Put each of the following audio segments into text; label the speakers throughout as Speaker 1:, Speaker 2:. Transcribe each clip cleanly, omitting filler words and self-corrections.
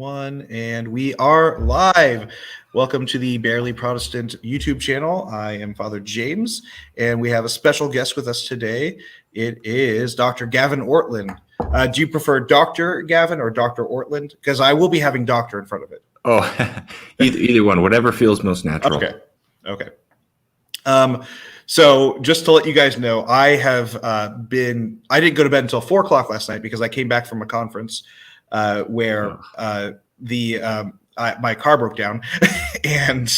Speaker 1: One, and we are live. Welcome to the Barely Protestant YouTube channel. I am Father James, and we have a special guest with us today. It is Dr. Gavin Ortlund. Do you prefer Dr. Gavin or Dr. Ortlund? Because I will be having doctor in front of it.
Speaker 2: Oh, either one, whatever feels most natural.
Speaker 1: Okay. So just to let you guys know, I didn't go to bed until 4 o'clock last night because I came back from a conference where my car broke down and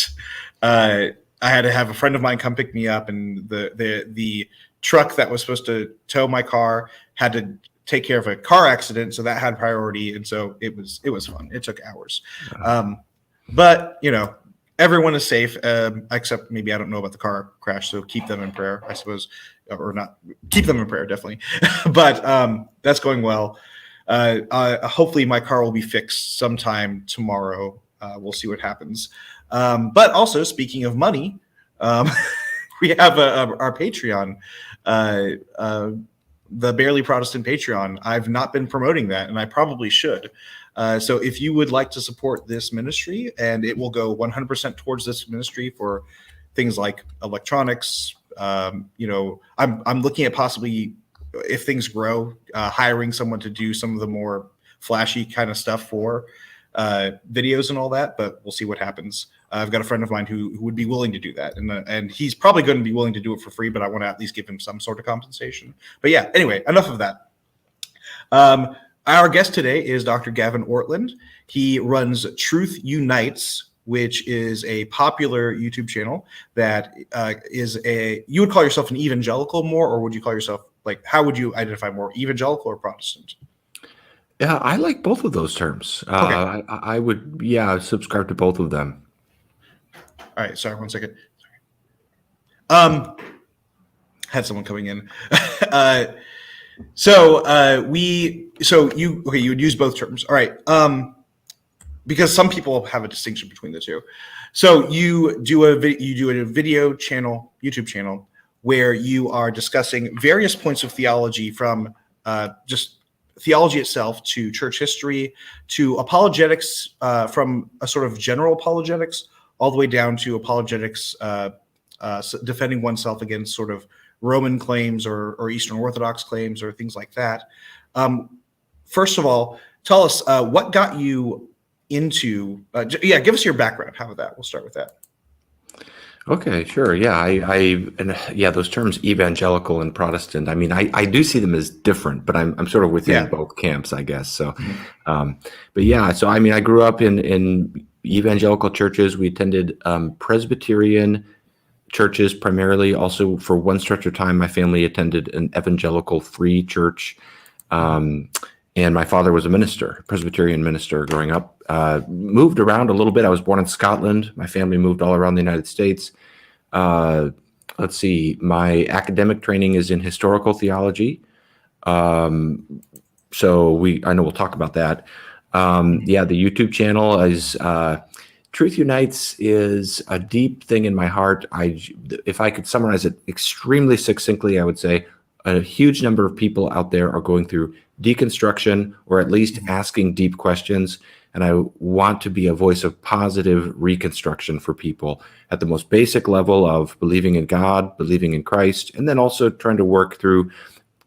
Speaker 1: I had to have a friend of mine come pick me up, and the truck that was supposed to tow my car had to take care of a car accident, so that had priority, and so it was fun. It took hours. But everyone is safe, except maybe I don't know about the car crash, so keep them in prayer, I suppose, or not keep them in prayer, definitely. But that's going well. Hopefully my car will be fixed sometime tomorrow. We'll see what happens. But also, speaking of money, we have our Patreon, the Barely Protestant Patreon. I've not been promoting that, and I probably should. So if you would like to support this ministry, and it will go 100% towards this ministry for things like electronics, I'm looking at possibly, if things grow, hiring someone to do some of the more flashy kind of stuff for videos and all that, but we'll see what happens. I've got a friend of mine who would be willing to do that, and he's probably going to be willing to do it for free, but I want to at least give him some sort of compensation. But yeah, anyway, enough of that. Our guest today is Dr. Gavin Ortlund. He runs Truth Unites, which is a popular YouTube channel that you would call yourself an evangelical more, or would you call yourself, how would you identify more, evangelical or Protestant?
Speaker 2: Yeah, I like both of those terms.
Speaker 1: Okay.
Speaker 2: I would, subscribe to both of them.
Speaker 1: All right, sorry, 1 second. Had someone coming in. You would use both terms. All right. Because some people have a distinction between the two. So you do a video channel, YouTube channel, where you are discussing various points of theology, from just theology itself to church history to apologetics, from a sort of general apologetics all the way down to apologetics, defending oneself against sort of Roman claims or Eastern Orthodox claims or things like that. First of all, tell us what got you into, give us your background. How about that? We'll start with that.
Speaker 2: Okay, sure. Yeah, those terms evangelical and Protestant, I mean, I do see them as different, but I'm sort of within both camps, I guess. So, so I mean, I grew up in evangelical churches. We attended Presbyterian churches primarily. Also, for one stretch of time, my family attended an evangelical free church. And my father was a minister, Presbyterian minister growing up. Moved around a little bit. I was born in Scotland. My family moved all around the United States. Let's see. My academic training is in historical theology. I know we'll talk about that. The YouTube channel is Truth Unites is a deep thing in my heart. If I could summarize it extremely succinctly, I would say a huge number of people out there are going through deconstruction, or at least asking deep questions. And I want to be a voice of positive reconstruction for people at the most basic level of believing in God, believing in Christ, and then also trying to work through,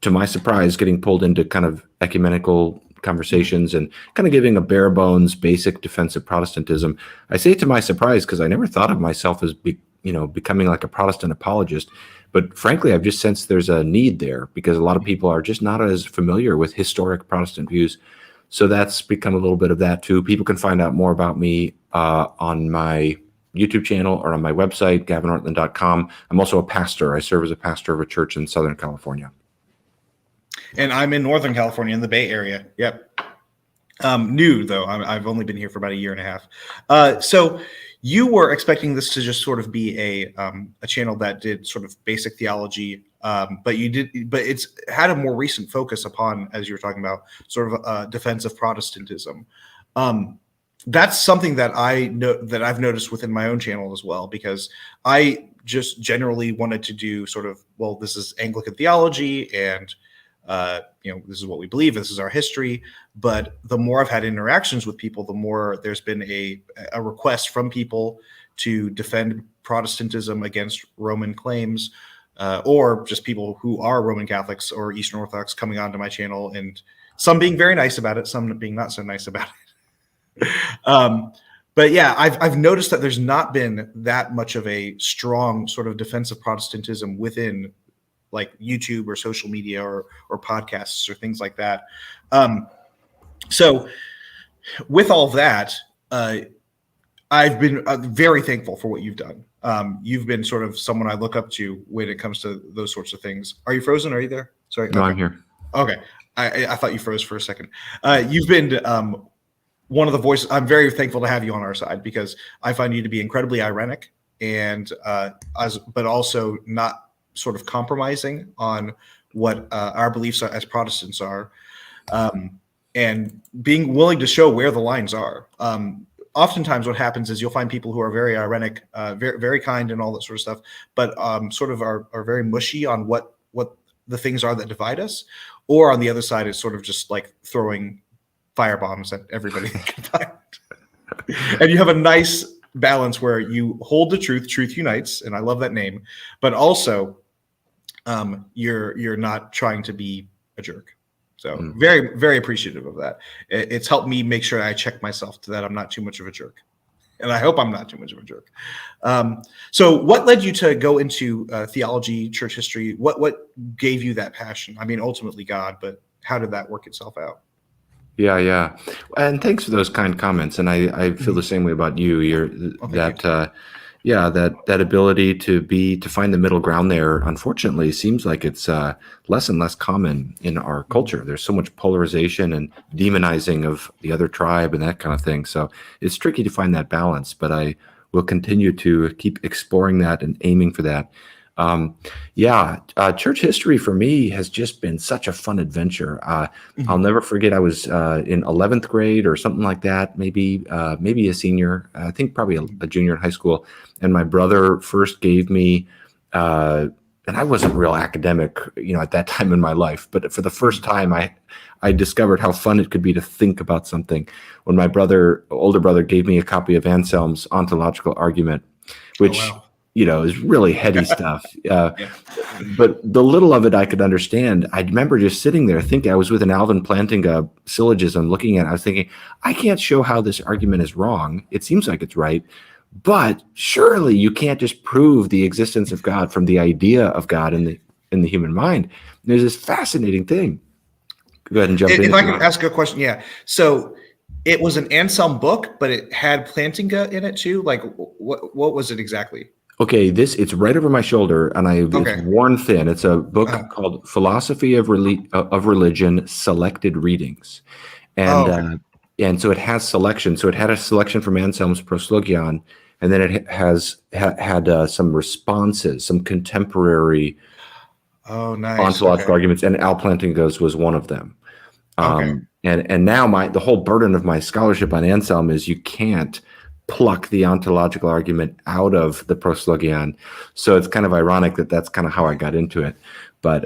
Speaker 2: to my surprise, getting pulled into kind of ecumenical conversations and kind of giving a bare bones basic defense of Protestantism. I say to my surprise because I never thought of myself as becoming like a Protestant apologist. But frankly, I've just sensed there's a need there because a lot of people are just not as familiar with historic Protestant views. So that's become a little bit of that too. People can find out more about me on my YouTube channel or on my website, gavinortlund.com. I'm also a pastor. I serve as a pastor of a church in Southern California.
Speaker 1: And I'm in Northern California in the Bay Area. Yep. New though. I've only been here for about a year and a half. So you were expecting this to just sort of be a channel that did sort of basic theology, but it's had a more recent focus upon, as you were talking about, sort of defense of Protestantism. That's something that I've noticed within my own channel as well, because I just generally wanted to do sort of, well, this is Anglican theology, and This is what we believe. This is our history. But the more I've had interactions with people, the more there's been a request from people to defend Protestantism against Roman claims, or just people who are Roman Catholics or Eastern Orthodox coming onto my channel, and some being very nice about it, some being not so nice about it. But yeah, I've noticed that there's not been that much of a strong sort of defense of Protestantism within like YouTube or social media or podcasts or things like that. So with all that, I've been very thankful for what you've done. You've been sort of someone I look up to when it comes to those sorts of things. Are you frozen? Are you there? Sorry.
Speaker 2: No,
Speaker 1: okay.
Speaker 2: I'm here.
Speaker 1: Okay. I thought you froze for a second. You've been one of the voices. I'm very thankful to have you on our side because I find you to be incredibly ironic and but also not sort of compromising on what our beliefs are, as Protestants are, and being willing to show where the lines are. Oftentimes what happens is you'll find people who are very ironic, very, very kind and all that sort of stuff, but sort of are very mushy on what the things are that divide us. Or on the other side is sort of just like throwing firebombs at everybody they can find. And you have a nice balance where you hold the truth unites, and I love that name, but also you're not trying to be a jerk. So very, very appreciative of that. It's helped me make sure I check myself to that I'm not too much of a jerk. And I hope I'm not too much of a jerk. So what led you to go into theology, church history? What gave you that passion? I mean, ultimately God, but how did that work itself out?
Speaker 2: Yeah. And thanks for those kind comments. And I feel the same way about you. That ability to find the middle ground there, unfortunately, seems like it's less and less common in our culture. There's so much polarization and demonizing of the other tribe and that kind of thing. So it's tricky to find that balance, but I will continue to keep exploring that and aiming for that. Church history for me has just been such a fun adventure. I'll never forget, I was in 11th grade or something like that, maybe a senior, I think probably a junior in high school. And my brother first gave me, and I wasn't real academic, at that time in my life, but for the first time, I discovered how fun it could be to think about something when my older brother gave me a copy of Anselm's ontological argument, which, is really heady stuff. But the little of it I could understand. I remember just sitting there thinking, I was with an Alvin Plantinga syllogism looking at it. I was thinking, I can't show how this argument is wrong. It seems like it's right. But surely you can't just prove the existence of God from the idea of God in the human mind. There's this fascinating thing. Go ahead and jump in.
Speaker 1: If I can ask a question, yeah. So it was an Anselm book, but it had Plantinga in it too. Like, what was it exactly?
Speaker 2: Okay, it's right over my shoulder, and it's worn thin. It's a book called Philosophy of Religion: Selected Readings, and so it has selection. So it had a selection from Anselm's Proslogion, and then it had some responses, some contemporary ontological arguments, and Al Plantinga's was one of them. And now the whole burden of my scholarship on Anselm is you can't pluck the ontological argument out of the Proslogion. So it's kind of ironic that that's kind of how I got into it. But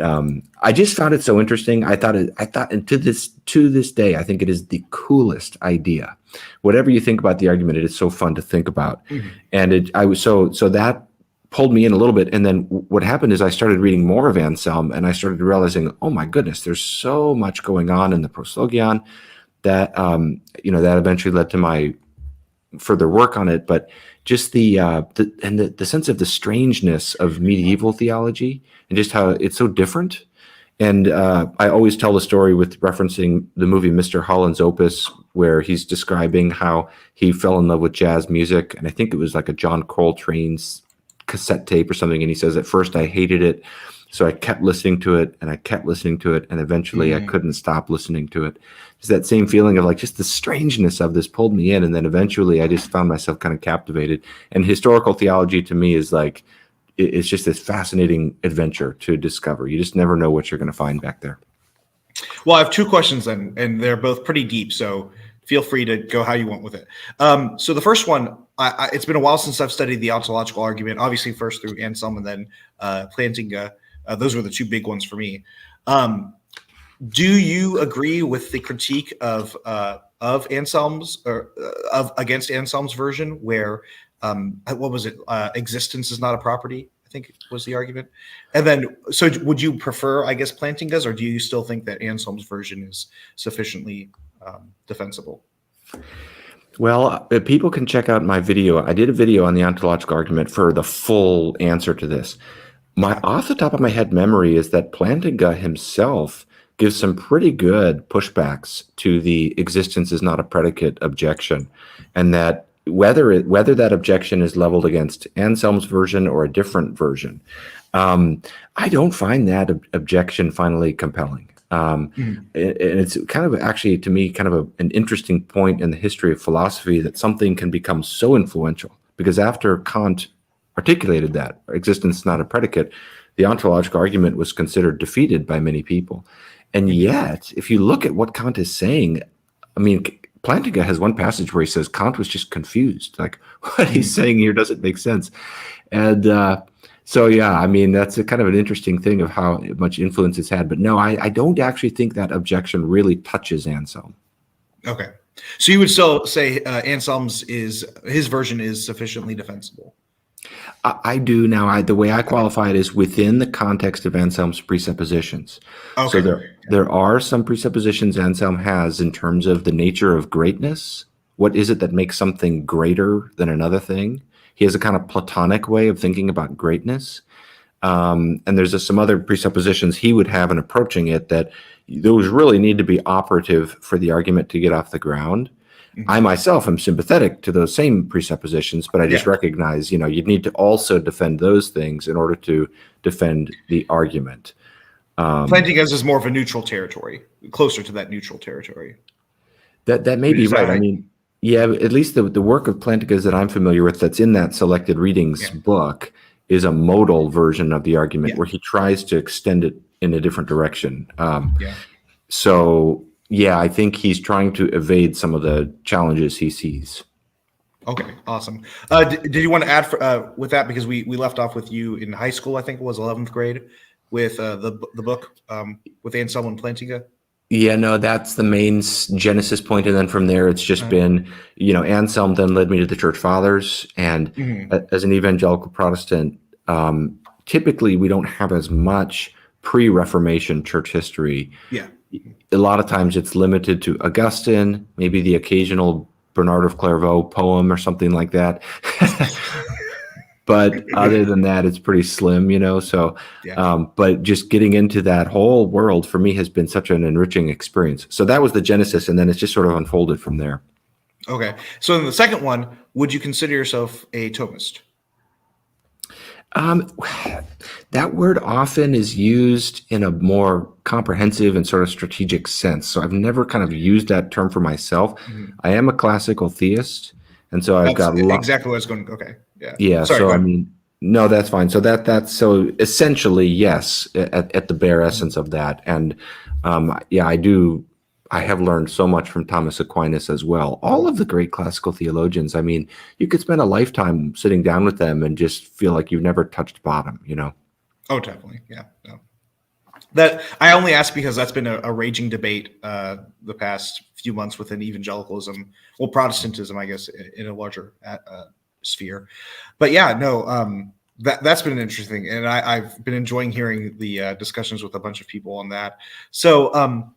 Speaker 2: I just found it so interesting. I thought to this day, I think it is the coolest idea. Whatever you think about the argument, it is so fun to think about. And so that pulled me in a little bit. And then what happened is I started reading more of Anselm, and I started realizing, oh my goodness, there's so much going on in the Proslogion that that eventually led to my further work on it. But just the sense of the strangeness of medieval theology and just how it's so different. And I always tell the story with referencing the movie Mr. Holland's Opus, where he's describing how he fell in love with jazz music. And I think it was like a John Coltrane's cassette tape or something. And he says, at first I hated it. So I kept listening to it and I kept listening to it. And eventually I couldn't stop listening to it. It's that same feeling of like just the strangeness of this pulled me in. And then eventually I just found myself kind of captivated. And historical theology to me is like, it's just this fascinating adventure to discover. You just never know what you're going to find back there.
Speaker 1: Well, I have two questions then, and they're both pretty deep. So feel free to go how you want with it. So the first one, it's been a while since I've studied the ontological argument, obviously first through Anselm and then Plantinga. Those were the two big ones for me. Do you agree with the critique of Anselm's or against Anselm's version, where what was it? Existence is not a property, I think was the argument. And then, so would you prefer, I guess, Plantinga's, or do you still think that Anselm's version is sufficiently defensible?
Speaker 2: Well, people can check out my video. I did a video on the ontological argument for the full answer to this. Off the top of my head memory is that Plantinga himself gives some pretty good pushbacks to the existence is not a predicate objection, and that whether that objection is leveled against Anselm's version or a different version, I don't find that objection finally compelling. And it's kind of actually, to me, kind of an interesting point in the history of philosophy that something can become so influential, because after Kant articulated that existence is not a predicate, the ontological argument was considered defeated by many people. And yet, if you look at what Kant is saying, I mean, Plantinga has one passage where he says Kant was just confused. Like, what he's saying here doesn't make sense. And so, yeah, I mean, that's a kind of an interesting thing of how much influence it's had. But no, I don't actually think that objection really touches Anselm.
Speaker 1: Okay. So you would still say Anselm's his version is sufficiently defensible?
Speaker 2: I do now. The way I qualify it is within the context of Anselm's presuppositions.
Speaker 1: Okay.
Speaker 2: So there are some presuppositions Anselm has in terms of the nature of greatness. What is it that makes something greater than another thing? He has a kind of Platonic way of thinking about greatness. And there's some other presuppositions he would have in approaching it that those really need to be operative for the argument to get off the ground. I myself am sympathetic to those same presuppositions, but I just recognize, you'd need to also defend those things in order to defend the argument.
Speaker 1: Plantinga's is more of a neutral territory, closer to that neutral territory.
Speaker 2: That may be right. I mean, yeah, at least the work of Plantinga's that I'm familiar with that's in that Selected Readings book is a modal version of the argument where he tries to extend it in a different direction. So, yeah, I think he's trying to evade some of the challenges he sees.
Speaker 1: Okay, awesome. Did you want to add with that, because we left off with you in high school, I think it was 11th grade, with the book with Anselm and Plantinga?
Speaker 2: Yeah, no, that's the main genesis point, and then from there it's just been, Anselm then led me to the Church Fathers, and as an evangelical Protestant, typically we don't have as much pre-Reformation church history. Yeah. A lot of times it's limited to Augustine, maybe the occasional Bernard of Clairvaux poem or something like that. But other than that, it's pretty slim, so, but just getting into that whole world for me has been such an enriching experience. So that was the genesis, and then it's just sort of unfolded from there.
Speaker 1: Okay. So in the second one, would you consider yourself a Thomist?
Speaker 2: That word often is used in a more comprehensive and sort of strategic sense. So I've never kind of used that term for myself. I am a classical theist, and so I've got
Speaker 1: exactly what I was going. Okay, yeah,
Speaker 2: yeah. Sorry, so I mean, no, that's fine. So that's so essentially yes, at the bare essence of that, and I have learned so much from Thomas Aquinas as well. All of the great classical theologians. I mean, you could spend a lifetime sitting down with them and just feel like you've never touched bottom,
Speaker 1: Oh, definitely. Yeah. No. That I only ask because that's been a raging debate the past few months within evangelicalism, well, Protestantism, I guess, in a larger sphere. But yeah, no, that's been interesting. And I've been enjoying hearing the discussions with a bunch of people on that. So,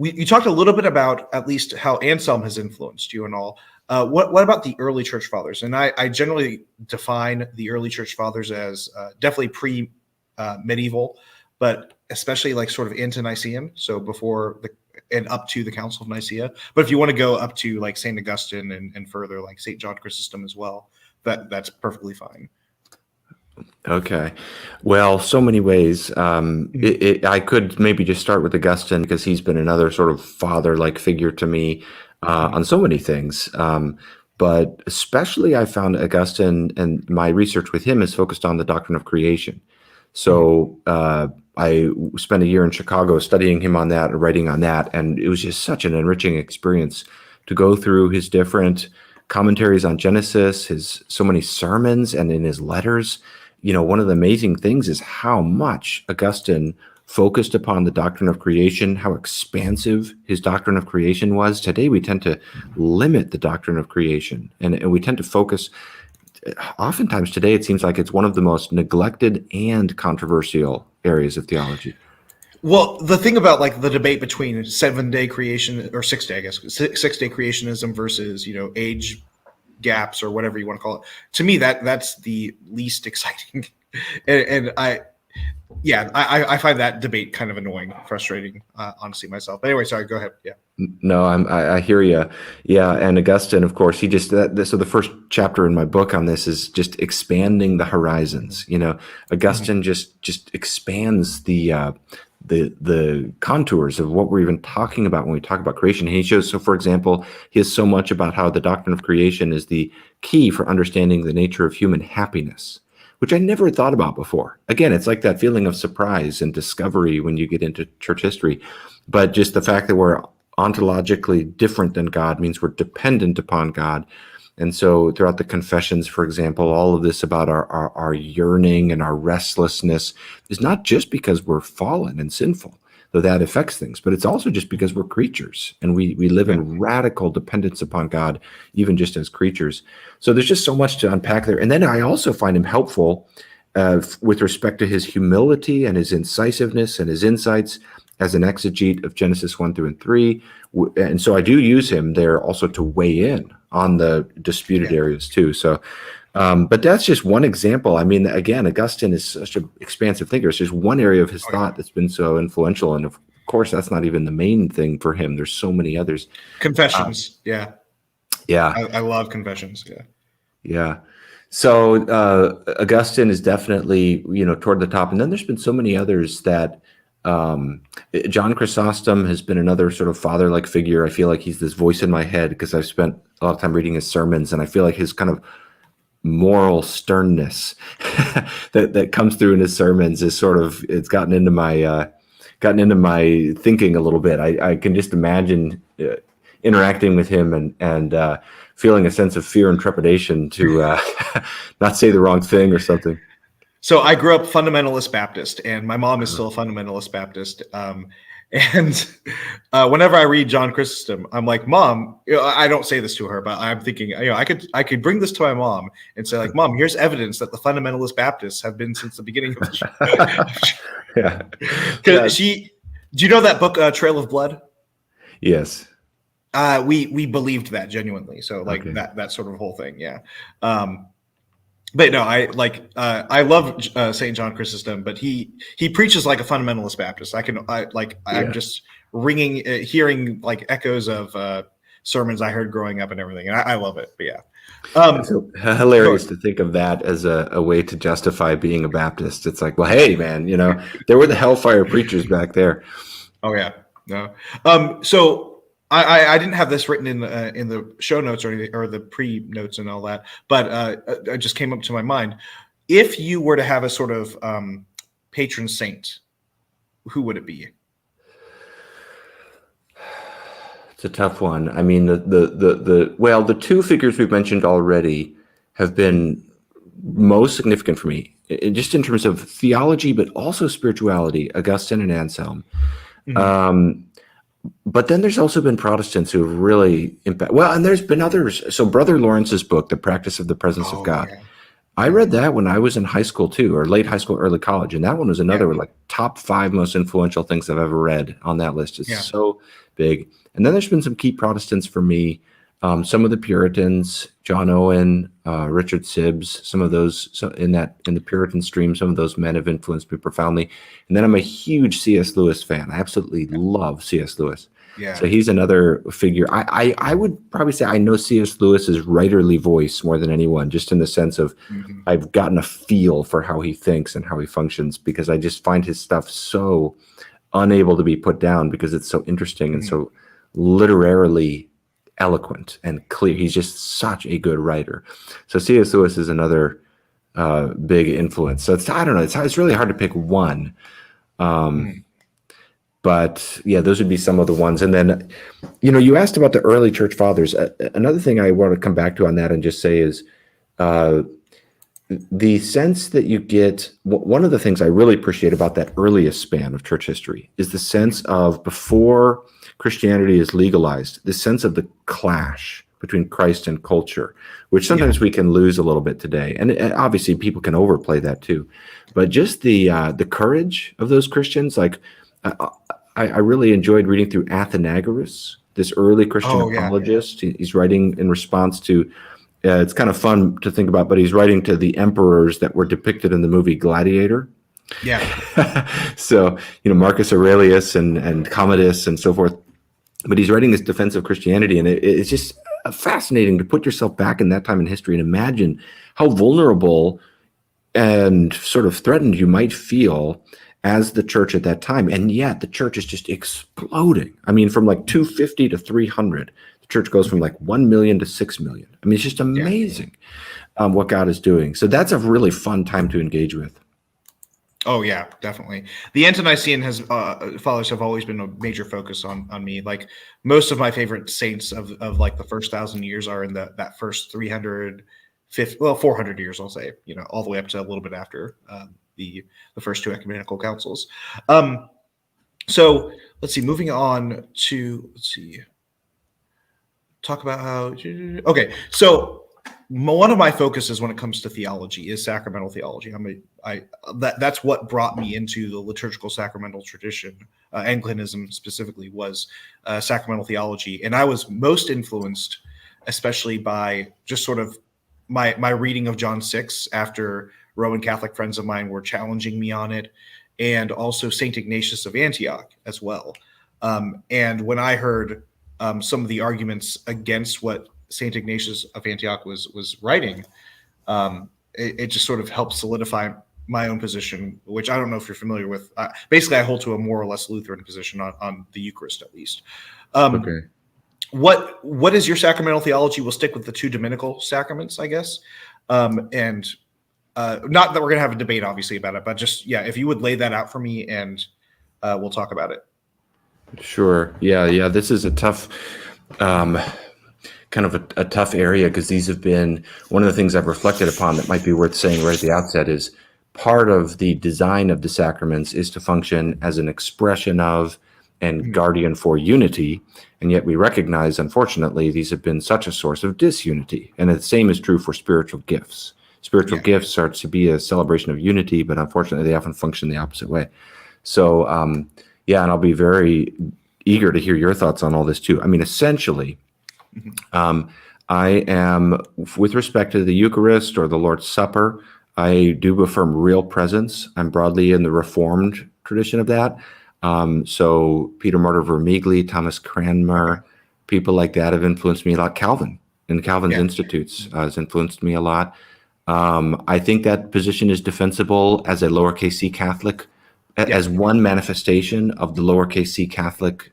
Speaker 1: you talked a little bit about at least how Anselm has influenced you and all. What about the early church fathers? And I generally define the early church fathers as definitely pre-medieval, but especially like sort of ante-Nicene, so before and up to the Council of Nicaea. But if you want to go up to like St. Augustine and further, like St. John Chrysostom as well, that's perfectly fine.
Speaker 2: Okay. Well, so many ways. I could maybe just start with Augustine, because he's been another sort of father-like figure to me on so many things. But especially I found Augustine, and my research with him is focused on the doctrine of creation. So I spent a year in Chicago studying him on that and writing on that. And it was just such an enriching experience to go through his different commentaries on Genesis, his so many sermons, and in his letters. One of the amazing things is how much Augustine focused upon the doctrine of creation, how expansive his doctrine of creation was. Today, we tend to limit the doctrine of creation, and we tend to focus. Oftentimes today, it seems like it's one of the most neglected and controversial areas of theology.
Speaker 1: Well, the thing about like the debate between 7-day creation or 6-day, I guess, 6-day creationism versus, age gaps or whatever you want to call it. To me, that's the least exciting. and I find that debate kind of annoying, frustrating, honestly, myself. But anyway, sorry, go ahead. Yeah.
Speaker 2: No, I hear you. Yeah, and Augustine, of course, he just so the first chapter in my book on this is just expanding the horizons. Augustine just expands the contours of what we're even talking about when we talk about creation. And he shows, so for example, he has so much about how the doctrine of creation is the key for understanding the nature of human happiness, which I never thought about before. Again, it's like that feeling of surprise and discovery when you get into church history. But just the fact that we're ontologically different than God means we're dependent upon God. And so throughout the confessions, for example, all of this about our yearning and our restlessness is not just because we're fallen and sinful, though that affects things, but it's also just because we're creatures and we live in radical dependence upon God, even just as creatures. So there's just so much to unpack there. And then I also find him helpful with respect to his humility and his incisiveness and his insights as an exegete of Genesis 1 through and 3. And so I do use him there also to weigh in on the disputed areas too. So, but that's just one example. I mean, again, Augustine is such an expansive thinker. It's just one area of his thought that's been so influential. And of course, that's not even the main thing for him. There's so many others.
Speaker 1: Confessions. Yeah. I love Confessions.
Speaker 2: Yeah. So Augustine is definitely, toward the top. And then there's been so many others that John Chrysostom has been another sort of father-like figure. I feel like he's this voice in my head because I've spent a lot of time reading his sermons, and I feel like his kind of moral sternness that comes through in his sermons is sort of, it's gotten into my thinking a little bit. I can just imagine interacting with him and feeling a sense of fear and trepidation to not say the wrong thing or something.
Speaker 1: So I grew up fundamentalist Baptist, and my mom is still a fundamentalist Baptist. And whenever I read John Chrysostom, I'm like, Mom, I don't say this to her, but I'm thinking, I could bring this to my mom and say, like, Mom, here's evidence that the fundamentalist Baptists have been since the beginning of the show. Do you know that book, Trail of Blood?
Speaker 2: Yes.
Speaker 1: We believed that genuinely. So like that sort of whole thing. Yeah. But no, I love St. John Chrysostom, but he preaches like a fundamentalist Baptist. I'm just hearing like echoes of sermons I heard growing up and everything, and I love it. But yeah,
Speaker 2: it's hilarious to think of that as a way to justify being a Baptist. It's like, well, hey, man, there were the hellfire preachers back there.
Speaker 1: Oh yeah, no. So. I didn't have this written in the show notes or anything, or the pre-notes and all that, but it just came up to my mind. If you were to have a sort of patron saint, who would it be?
Speaker 2: It's a tough one. I mean, the two figures we've mentioned already have been most significant for me, just in terms of theology, but also spirituality, Augustine and Anselm. Mm-hmm. But then there's also been Protestants who have really and there's been others. So Brother Lawrence's book, The Practice of the Presence of God, I read that when I was in high school too, or late high school, early college. And that one was another like top 5 most influential things I've ever read on that list. It's so big. And then there's been some key Protestants for me. Some of the Puritans, John Owen, Richard Sibbes, some of those in the Puritan stream, some of those men have influenced me profoundly. And then I'm a huge C.S. Lewis fan. I absolutely love C.S. Lewis. Yeah. So he's another figure. I would probably say I know C.S. Lewis's writerly voice more than anyone, just in the sense of I've gotten a feel for how he thinks and how he functions, because I just find his stuff so unable to be put down because it's so interesting and so literarily eloquent and clear. He's just such a good writer. So C.S. Lewis is another big influence. So I don't know. It's really hard to pick one. But yeah, those would be some of the ones. And then, you asked about the early church fathers. Another thing I want to come back to on that and just say is the sense that you get, one of the things I really appreciate about that earliest span of church history is the sense of, before Christianity is legalized, the sense of the clash between Christ and culture, which sometimes we can lose a little bit today. And obviously people can overplay that too. But just the courage of those Christians, like I really enjoyed reading through Athenagoras, this early Christian apologist. He's writing in response to, it's kind of fun to think about, but he's writing to the emperors that were depicted in the movie Gladiator.
Speaker 1: Yeah.
Speaker 2: So, Marcus Aurelius and Commodus and so forth. But he's writing his defense of Christianity, and it's just fascinating to put yourself back in that time in history and imagine how vulnerable and sort of threatened you might feel as the church at that time. And yet the church is just exploding. I mean, from like 250 to 300. Church goes from like 1 million to 6 million. I mean, it's just amazing what God is doing. So that's a really fun time to engage with.
Speaker 1: Oh yeah, definitely. The Ante-Nicene fathers have always been a major focus on me. Like most of my favorite saints of like the first 1,000 years are in that first 400 years, I'll say, all the way up to a little bit after the first two ecumenical councils. So let's see, moving on to, talk about how, okay, so one of my focuses when it comes to theology is sacramental theology. That's what brought me into the liturgical sacramental tradition. Anglicanism specifically was sacramental theology, and I was most influenced, especially by just sort of my reading of John 6 after Roman Catholic friends of mine were challenging me on it, and also Saint Ignatius of Antioch as well. And when I heard some of the arguments against what Saint Ignatius of Antioch was writing, it just sort of helped solidify my own position, which I don't know if you're familiar with. Basically, I hold to a more or less Lutheran position on the Eucharist, at least.
Speaker 2: Okay.
Speaker 1: What is your sacramental theology? We'll stick with the two dominical sacraments, I guess. And not that we're going to have a debate, obviously, about it, but just, if you would lay that out for me, and we'll talk about it.
Speaker 2: Sure. Yeah. This is a tough, kind of a tough area, because these have been one of the things I've reflected upon that might be worth saying right at the outset is part of the design of the sacraments is to function as an expression of and guardian for unity. And yet we recognize, unfortunately, these have been such a source of disunity. And the same is true for spiritual gifts. Spiritual gifts are to be a celebration of unity, but unfortunately they often function the opposite way. So, and I'll be very eager to hear your thoughts on all this too. I mean, essentially, I am, with respect to the Eucharist or the Lord's Supper, I do affirm real presence. I'm broadly in the Reformed tradition of that. So Peter Martyr Vermigli, Thomas Cranmer, people like that have influenced me a lot. Calvin and Calvin's Institutes has influenced me a lot. I think that position is defensible as a lowercase c Catholic, as one manifestation of the lowercase c Catholic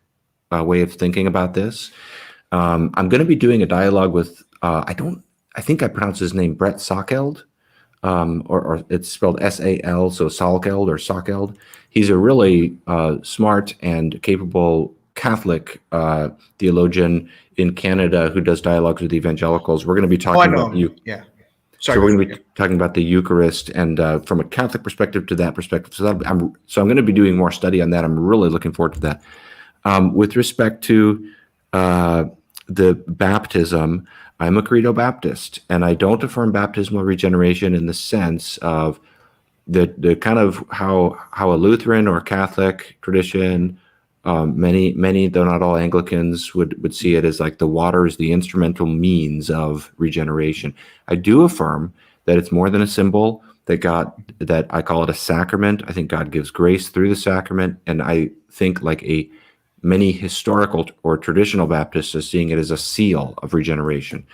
Speaker 2: way of thinking about this. I'm going to be doing a dialogue with, I think I pronounced his name Brett Salkeld, or it's spelled S-A-L, so Salkeld or Salkeld. He's a really smart and capable Catholic theologian in Canada who does dialogues with evangelicals. We're going to be talking about you.
Speaker 1: Yeah.
Speaker 2: So we're going to be talking about the Eucharist, and from a Catholic perspective to that perspective. So I'm going to be doing more study on that. I'm really looking forward to that. With respect to the baptism, I'm a Credo Baptist, and I don't affirm baptismal regeneration in the sense of the kind of how a Lutheran or Catholic tradition, many though not all Anglicans would see it as like the water is the instrumental means of regeneration. I do affirm that it's more than a symbol, that I call it a sacrament. I think God gives grace through the sacrament, and I think like many historical or traditional Baptists are seeing it as a seal of regeneration.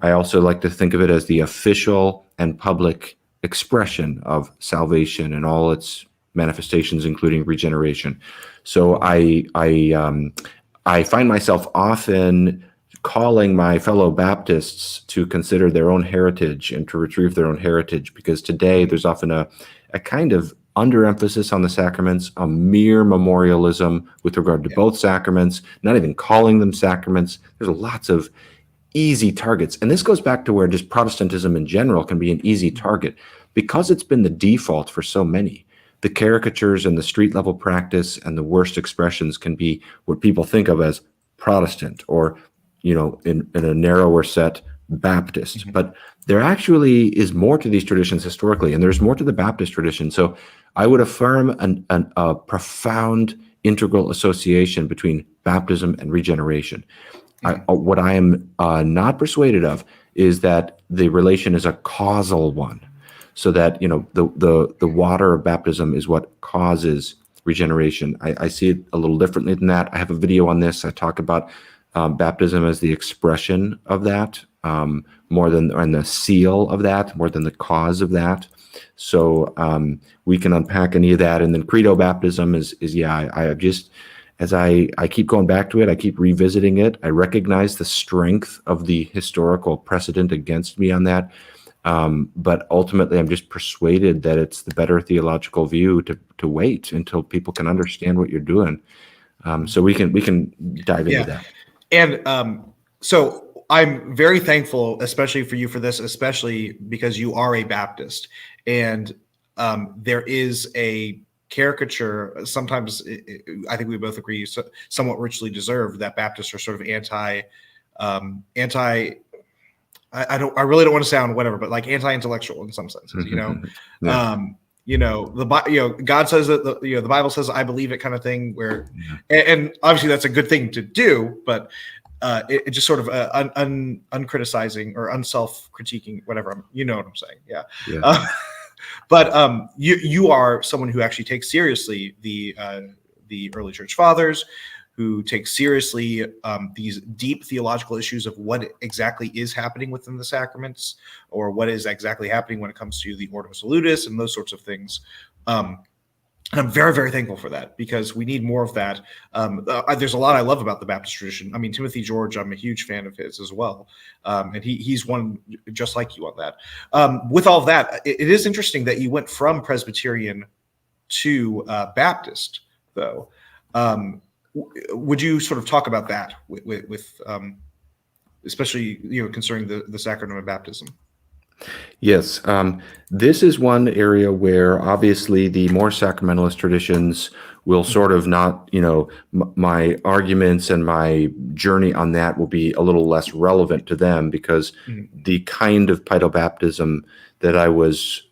Speaker 2: I also like to think of it as the official and public expression of salvation and all its manifestations, including regeneration. So I find myself often calling my fellow Baptists to consider their own heritage and to retrieve their own heritage, because today there's often a kind of underemphasis on the sacraments, a mere memorialism with regard to both sacraments, not even calling them sacraments. There's lots of easy targets. And this goes back to where just Protestantism in general can be an easy target because it's been the default for so many. The caricatures and the street level practice and the worst expressions can be what people think of as Protestant, or, in a narrower set, Baptist. But there actually is more to these traditions historically, and there's more to the Baptist tradition. So I would affirm a profound integral association between baptism and regeneration. What I am not persuaded of is that the relation is a causal one, so that the water of baptism is what causes regeneration. I see it a little differently than that. I have a video on this. I talk about baptism as the expression of that, more than, and the seal of that, more than the cause of that. So we can unpack any of that. And then credo baptism is I just, as I keep going back to it, I keep revisiting it. I recognize the strength of the historical precedent against me on that. But ultimately, I'm just persuaded that it's the better theological view to wait until people can understand what you're doing. So we can dive into that.
Speaker 1: And so I'm very thankful, especially for you for this, especially because you are a Baptist, and there is a caricature. Sometimes I think we both agree, somewhat richly deserved, that Baptists are sort of anti. I really don't want to sound whatever, but like anti-intellectual in some senses,
Speaker 2: Yeah.
Speaker 1: God says that the Bible says, I believe it, kind of thing, where, and obviously that's a good thing to do, but it just sort of uncriticizing or unself-critiquing, whatever, you know what I'm saying. Yeah. But you are someone who actually takes seriously the early church fathers, who take seriously these deep theological issues of what exactly is happening within the sacraments, or what is exactly happening when it comes to the Ordo Salutis and those sorts of things. And I'm very, very thankful for that, because we need more of that. There's a lot I love about the Baptist tradition. I mean, Timothy George, I'm a huge fan of his as well. And he's one just like you on that. With all of that, it is interesting that you went from Presbyterian to Baptist, though. Would you sort of talk about that with especially concerning the sacrament of baptism?
Speaker 2: Yes, this is one area where obviously the more sacramentalist traditions will sort of not, my arguments and my journey on that will be a little less relevant to them, because the kind of pedobaptism that I was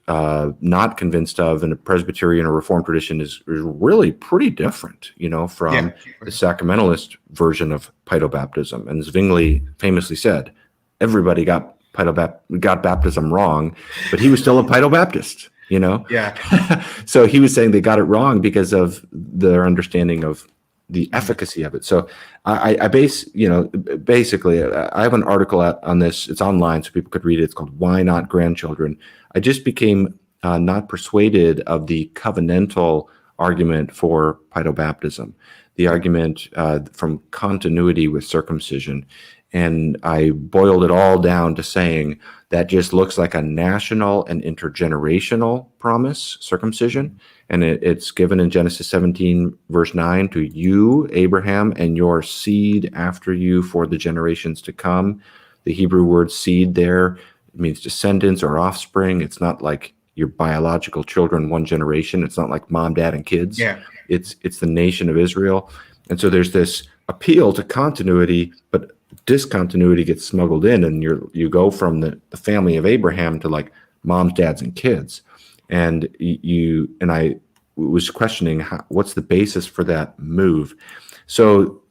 Speaker 2: not convinced of in a Presbyterian or Reformed tradition is really pretty different, from the sacramentalist version of pedobaptism. And Zwingli famously said, everybody got baptism wrong, but he was still a pedobaptist,
Speaker 1: Yeah.
Speaker 2: So he was saying they got it wrong because of their understanding of the efficacy of it. So I base, basically, I have an article on this. It's online, so people could read it. It's called "Why Not Grandchildren?" I just became not persuaded of the covenantal argument for pedobaptism, the argument from continuity with circumcision. And I boiled it all down to saying that just looks like a national and intergenerational promise, circumcision. And it's given in Genesis 17, verse 9, to you, Abraham, and your seed after you for the generations to come. The Hebrew word seed there, it means descendants or offspring. It's not like your biological children, one generation. It's not like mom, dad, and kids.
Speaker 1: Yeah.
Speaker 2: It's the nation of Israel. And so there's this appeal to continuity, but discontinuity gets smuggled in, and you go from the family of Abraham to like moms, dads, and kids. And I was questioning what's the basis for that move. So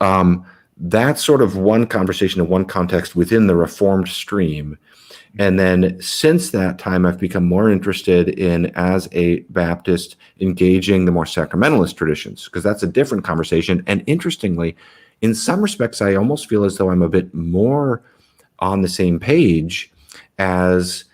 Speaker 2: that's sort of one conversation in one context within the Reformed stream. And then since that time, I've become more interested in, as a Baptist, engaging the more sacramentalist traditions, because that's a different conversation. And interestingly, in some respects, I almost feel as though I'm a bit more on the same page as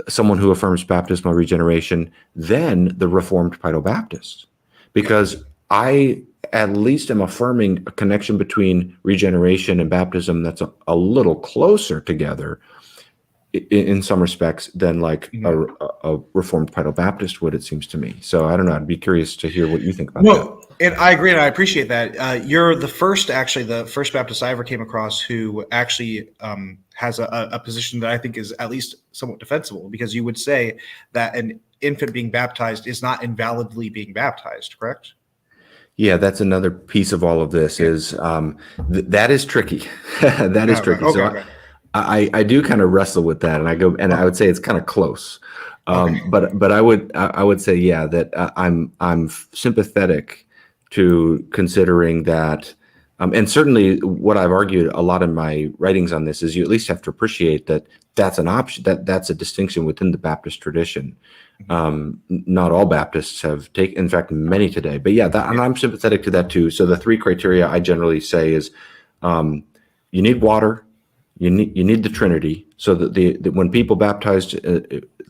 Speaker 2: someone who affirms baptismal regeneration than the Reformed Pedobaptist, because I at least am affirming a connection between regeneration and baptism that's a little closer together in some respects than like a Reformed Pedobaptist would, it seems to me. So I don't know. I'd be curious to hear what you think about that.
Speaker 1: And I agree, and I appreciate that. You're the first Baptist I ever came across who actually has a position that I think is at least somewhat defensible, because you would say that an infant being baptized is not invalidly being baptized, correct?
Speaker 2: Yeah, that's another piece of all of this is that is tricky. That is
Speaker 1: Oh, right.
Speaker 2: tricky.
Speaker 1: Okay,
Speaker 2: So
Speaker 1: okay.
Speaker 2: I do kind of wrestle with that, and I would say it's kind of close.
Speaker 1: Okay.
Speaker 2: But I would say, yeah, that I'm sympathetic to considering that, and certainly what I've argued a lot in my writings on this is you at least have to appreciate that that's an option, that's a distinction within the Baptist tradition. Not all Baptists have taken, in fact, many today. But yeah, and I'm sympathetic to that too. So the three criteria I generally say is you need water, you need the Trinity. So that when people baptized,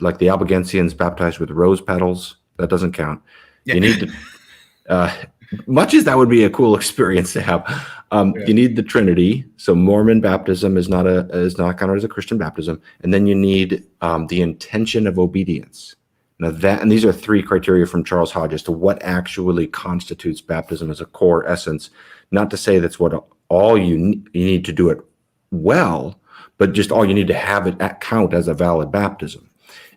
Speaker 2: like the Albigensians baptized with rose petals, that doesn't count.
Speaker 1: Yeah.
Speaker 2: You need much as that would be a cool experience to have. You need the Trinity. So Mormon baptism is not counted as a Christian baptism, and then you need the intention of obedience. Now and these are three criteria from Charles Hodge as to what actually constitutes baptism as a core essence. Not to say that's what all you need to do it well, but just all you need to have it count as a valid baptism.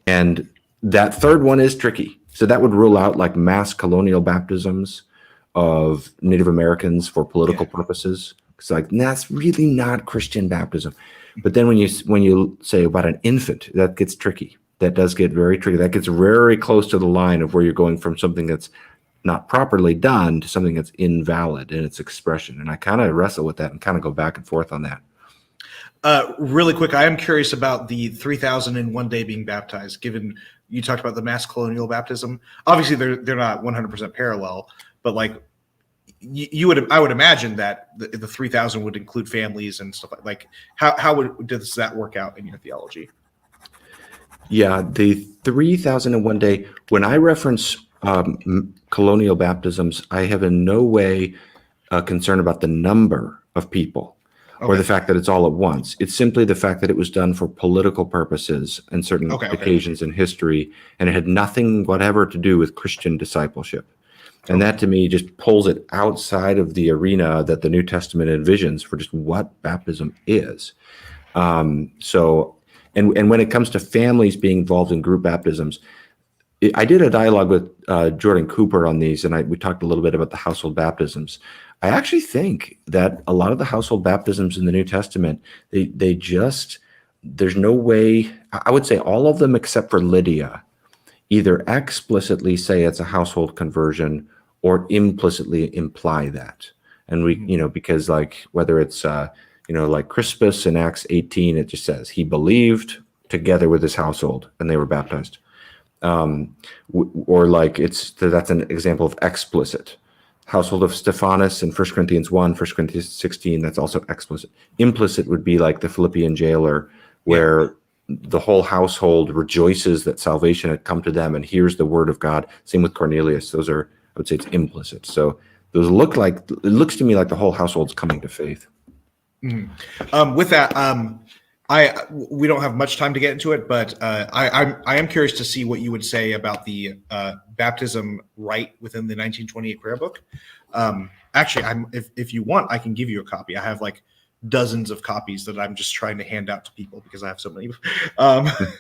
Speaker 2: And that third one is tricky. So that would rule out like mass colonial baptisms of Native Americans for political purposes. It's like, that's really not Christian baptism. But then when you say about an infant, that gets tricky. That does get very tricky. That gets very close to the line of where you're going from something that's not properly done to something that's invalid in its expression. And I kind of wrestle with that and kind of go back and forth on that.
Speaker 1: Really quick, I am curious about the 3,000 in one day being baptized, given you talked about the mass colonial baptism. Obviously, they're not 100% parallel, but like I would imagine that the 3,000 would include families and stuff like how does that work out in your theology?
Speaker 2: Yeah, the 3,000 in one day, when I reference colonial baptisms, I have in no way concern about the number of people or the fact that it's all at once. It's simply the fact that it was done for political purposes and certain occasions in history, and it had nothing whatever to do with Christian discipleship. And that to me just pulls it outside of the arena that the New Testament envisions for just what baptism is. And when it comes to families being involved in group baptisms, I did a dialogue with Jordan Cooper on these, and we talked a little bit about the household baptisms. I actually think that a lot of the household baptisms in the New Testament, there's no way, I would say all of them except for Lydia, either explicitly say it's a household conversion or implicitly imply that. And because like whether it's like Crispus in Acts 18, it just says he believed together with his household and they were baptized. Or like that's an example of explicit. Household of Stephanus in 1 Corinthians 1, 1 Corinthians 16, that's also explicit. Implicit would be like the Philippian jailer, where the whole household rejoices that salvation had come to them and hears the word of God. Same with Cornelius. Those are, I would say it's implicit. So those it looks to me like the whole household's coming to faith.
Speaker 1: Mm-hmm. With that, we don't have much time to get into it, but I am curious to see what you would say about the baptism rite within the 1928 prayer book. Actually, if you want, I can give you a copy. I have like dozens of copies that I'm just trying to hand out to people because I have so many. But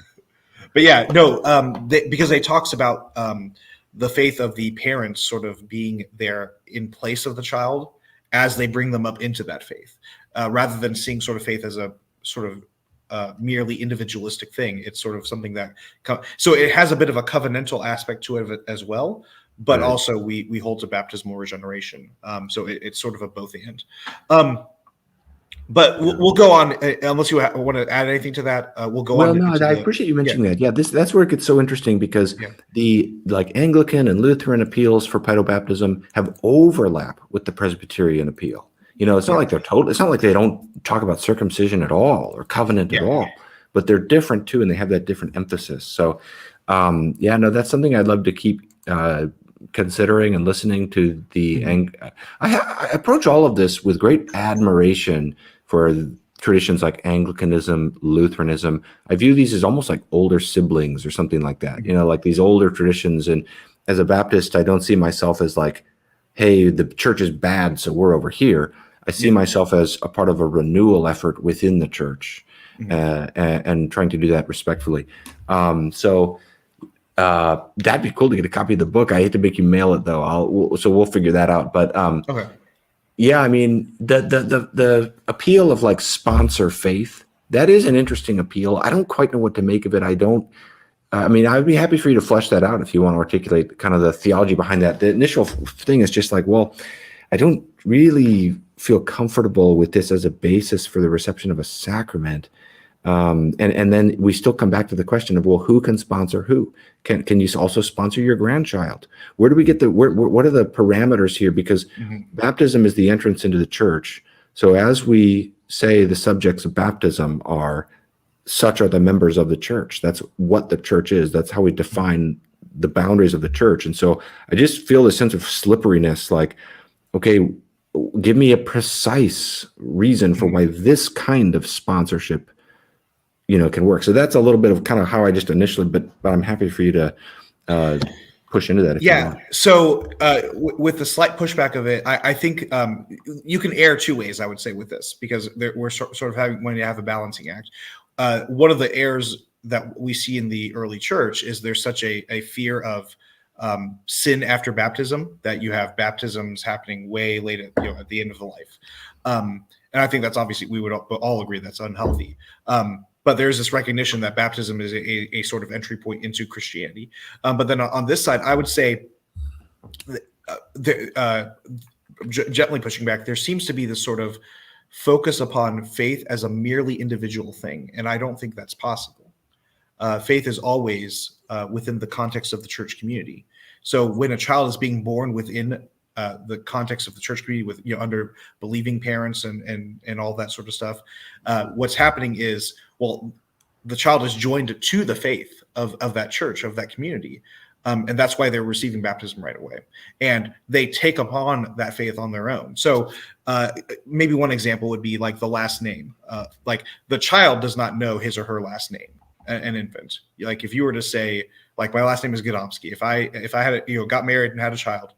Speaker 1: yeah, no, because it talks about the faith of the parents sort of being there in place of the child as they bring them up into that faith, rather than seeing sort of faith as a sort of merely individualistic thing. It's sort of something that so it has a bit of a covenantal aspect to it as well, but also we hold to baptismal regeneration. So it's sort of a both and. But we'll go on unless you want to add anything to that. We'll go on.
Speaker 2: Well, no, I appreciate you mentioning that. Yeah, that's where it gets so interesting because the like Anglican and Lutheran appeals for pedobaptism have overlap with the Presbyterian appeal. It's not like they're total. It's not like they don't talk about circumcision at all or covenant at all, but they're different too, and they have that different emphasis. So, that's something I'd love to keep considering and listening to. I approach all of this with great admiration for traditions like Anglicanism, Lutheranism. I view these as almost like older siblings or something like that. Like these older traditions. And as a Baptist, I don't see myself as like hey, the church is bad, so we're over here. I see myself as a part of a renewal effort within the church, and trying to do that respectfully. That'd be cool to get a copy of the book. I hate to make you mail it though. So we'll figure that out. But
Speaker 1: Okay.
Speaker 2: yeah, I mean, the appeal of like sponsor faith, that is an interesting appeal. I don't quite know what to make of it. I mean, I'd be happy for you to flesh that out if you want to articulate kind of the theology behind that. The initial thing is just like, well, I don't really feel comfortable with this as a basis for the reception of a sacrament. And then we still come back to the question of, well, who can sponsor who? Can you also sponsor your grandchild? Where do we get what are the parameters here? Because baptism is the entrance into the church. So as we say, the subjects of baptism are, such are the members of the church. That's what the church is. That's how we define the boundaries of the church. And so I just feel a sense of slipperiness, like, okay, give me a precise reason for why this kind of sponsorship, can work. So that's a little bit of kind of how I just initially, but I'm happy for you to push into that. If you want.
Speaker 1: So with the slight pushback of it, I think you can err two ways, I would say, with this, because we're sort of having, when you have a balancing act. One of the errors that we see in the early church is there's such a fear of sin after baptism, that you have baptisms happening way late at the end of the life. And I think that's obviously, we would all agree that's unhealthy. But there's this recognition that baptism is a sort of entry point into Christianity. But then on this side, I would say, gently pushing back, there seems to be this sort of focus upon faith as a merely individual thing. And I don't think that's possible. Faith is always within the context of the church community. So when a child is being born within the context of the church community, with under believing parents and all that sort of stuff, what's happening is, well, the child is joined to the faith of that church, of that community, and that's why they're receiving baptism right away, and they take upon that faith on their own. So maybe one example would be like the last name. Like the child does not know his or her last name. An infant, like if you were to say, like, my last name is Gadomski. If I had got married and had a child,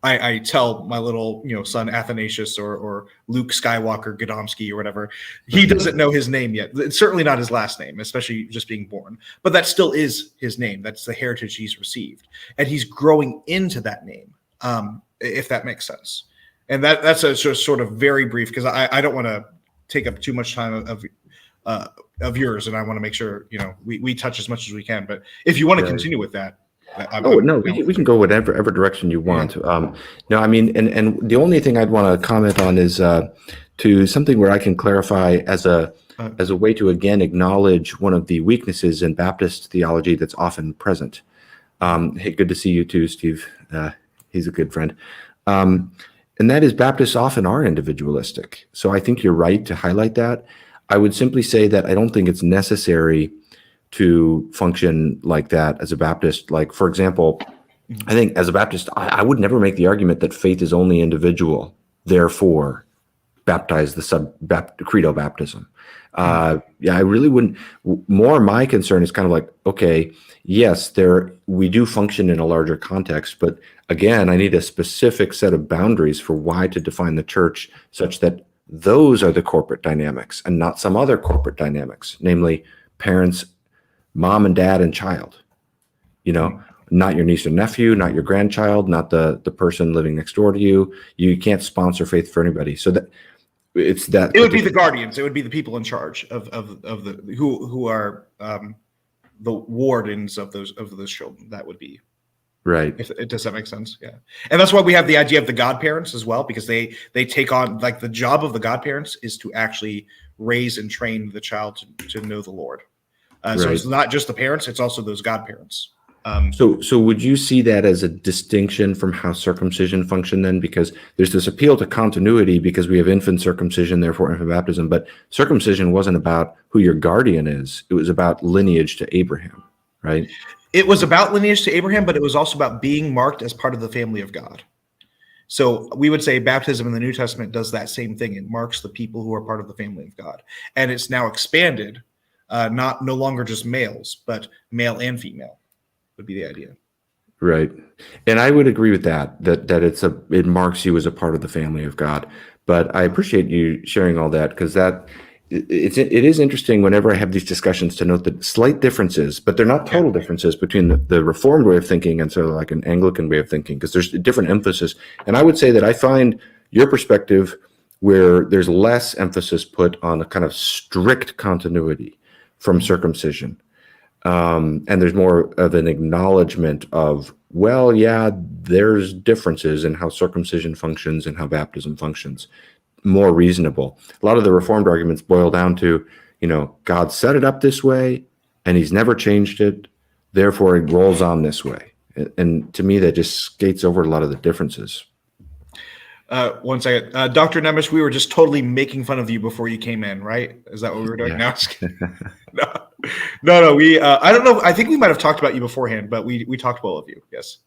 Speaker 1: I tell my little son Athanasius or Luke Skywalker Gadomski or whatever. He doesn't know his name yet. It's certainly not his last name, especially just being born. But that still is his name. That's the heritage he's received, and he's growing into that name. If that makes sense. And that's a sort of very brief, because I don't want to take up too much time of yours, and I want to make sure we touch as much as we can. But if you want to continue with that.
Speaker 2: We can go whatever direction you want. No, I mean, and the only thing I'd want to comment on is to something where I can clarify as a way to again acknowledge one of the weaknesses in Baptist theology that's often present. Hey, good to see you too, Steve. He's a good friend. And that is, Baptists often are individualistic. So I think you're right to highlight that. I would simply say that I don't think it's necessary to function like that as a Baptist. Like, for example, I think as a Baptist, I would never make the argument that faith is only individual, therefore baptize the credo baptism. I really wouldn't. More my concern is kind of like, okay, yes, we do function in a larger context, but again, I need a specific set of boundaries for why to define the church such that those are the corporate dynamics and not some other corporate dynamics, namely parents, mom and dad and child, not your niece or nephew, not your grandchild, not the person living next door to you. You can't sponsor faith for anybody. So that it's that
Speaker 1: it would be the guardians. It would be the people in charge of the who are the wardens of those children. That would be
Speaker 2: right.
Speaker 1: Does that make sense? Yeah. And that's why we have the idea of the godparents as well, because they take on, like, the job of the godparents is to actually raise and train the child to know the Lord. So it's not just the parents, it's also those godparents.
Speaker 2: So would you see that as a distinction from how circumcision functioned then? Because there's this appeal to continuity because we have infant circumcision, therefore infant baptism, but circumcision wasn't about who your guardian is. It was about lineage to Abraham, right?
Speaker 1: It was about lineage to Abraham, but it was also about being marked as part of the family of God. So we would say baptism in the New Testament does that same thing. It marks the people who are part of the family of God. And it's now expanded, no longer just males, but male and female would be the idea.
Speaker 2: Right. And I would agree with that it marks you as a part of the family of God. But I appreciate you sharing all that, because it is interesting whenever I have these discussions to note the slight differences, but they're not
Speaker 1: Yeah.
Speaker 2: total differences between the Reformed way of thinking and sort of like an Anglican way of thinking, because there's a different emphasis. And I would say that I find your perspective where there's less emphasis put on a kind of strict continuity from circumcision. And there's more of an acknowledgement of, well, yeah, there's differences in how circumcision functions and how baptism functions. More reasonable. A lot of the Reformed arguments boil down to, God set it up this way and he's never changed it. Therefore, it rolls on this way. And to me, that just skates over a lot of the differences.
Speaker 1: 1 second. Dr. Nemish, we were just totally making fun of you before you came in, right? Is that what we were doing?
Speaker 2: Yeah.
Speaker 1: No. We, I don't know. I think we might have talked about you beforehand, but we talked well of you. Yes.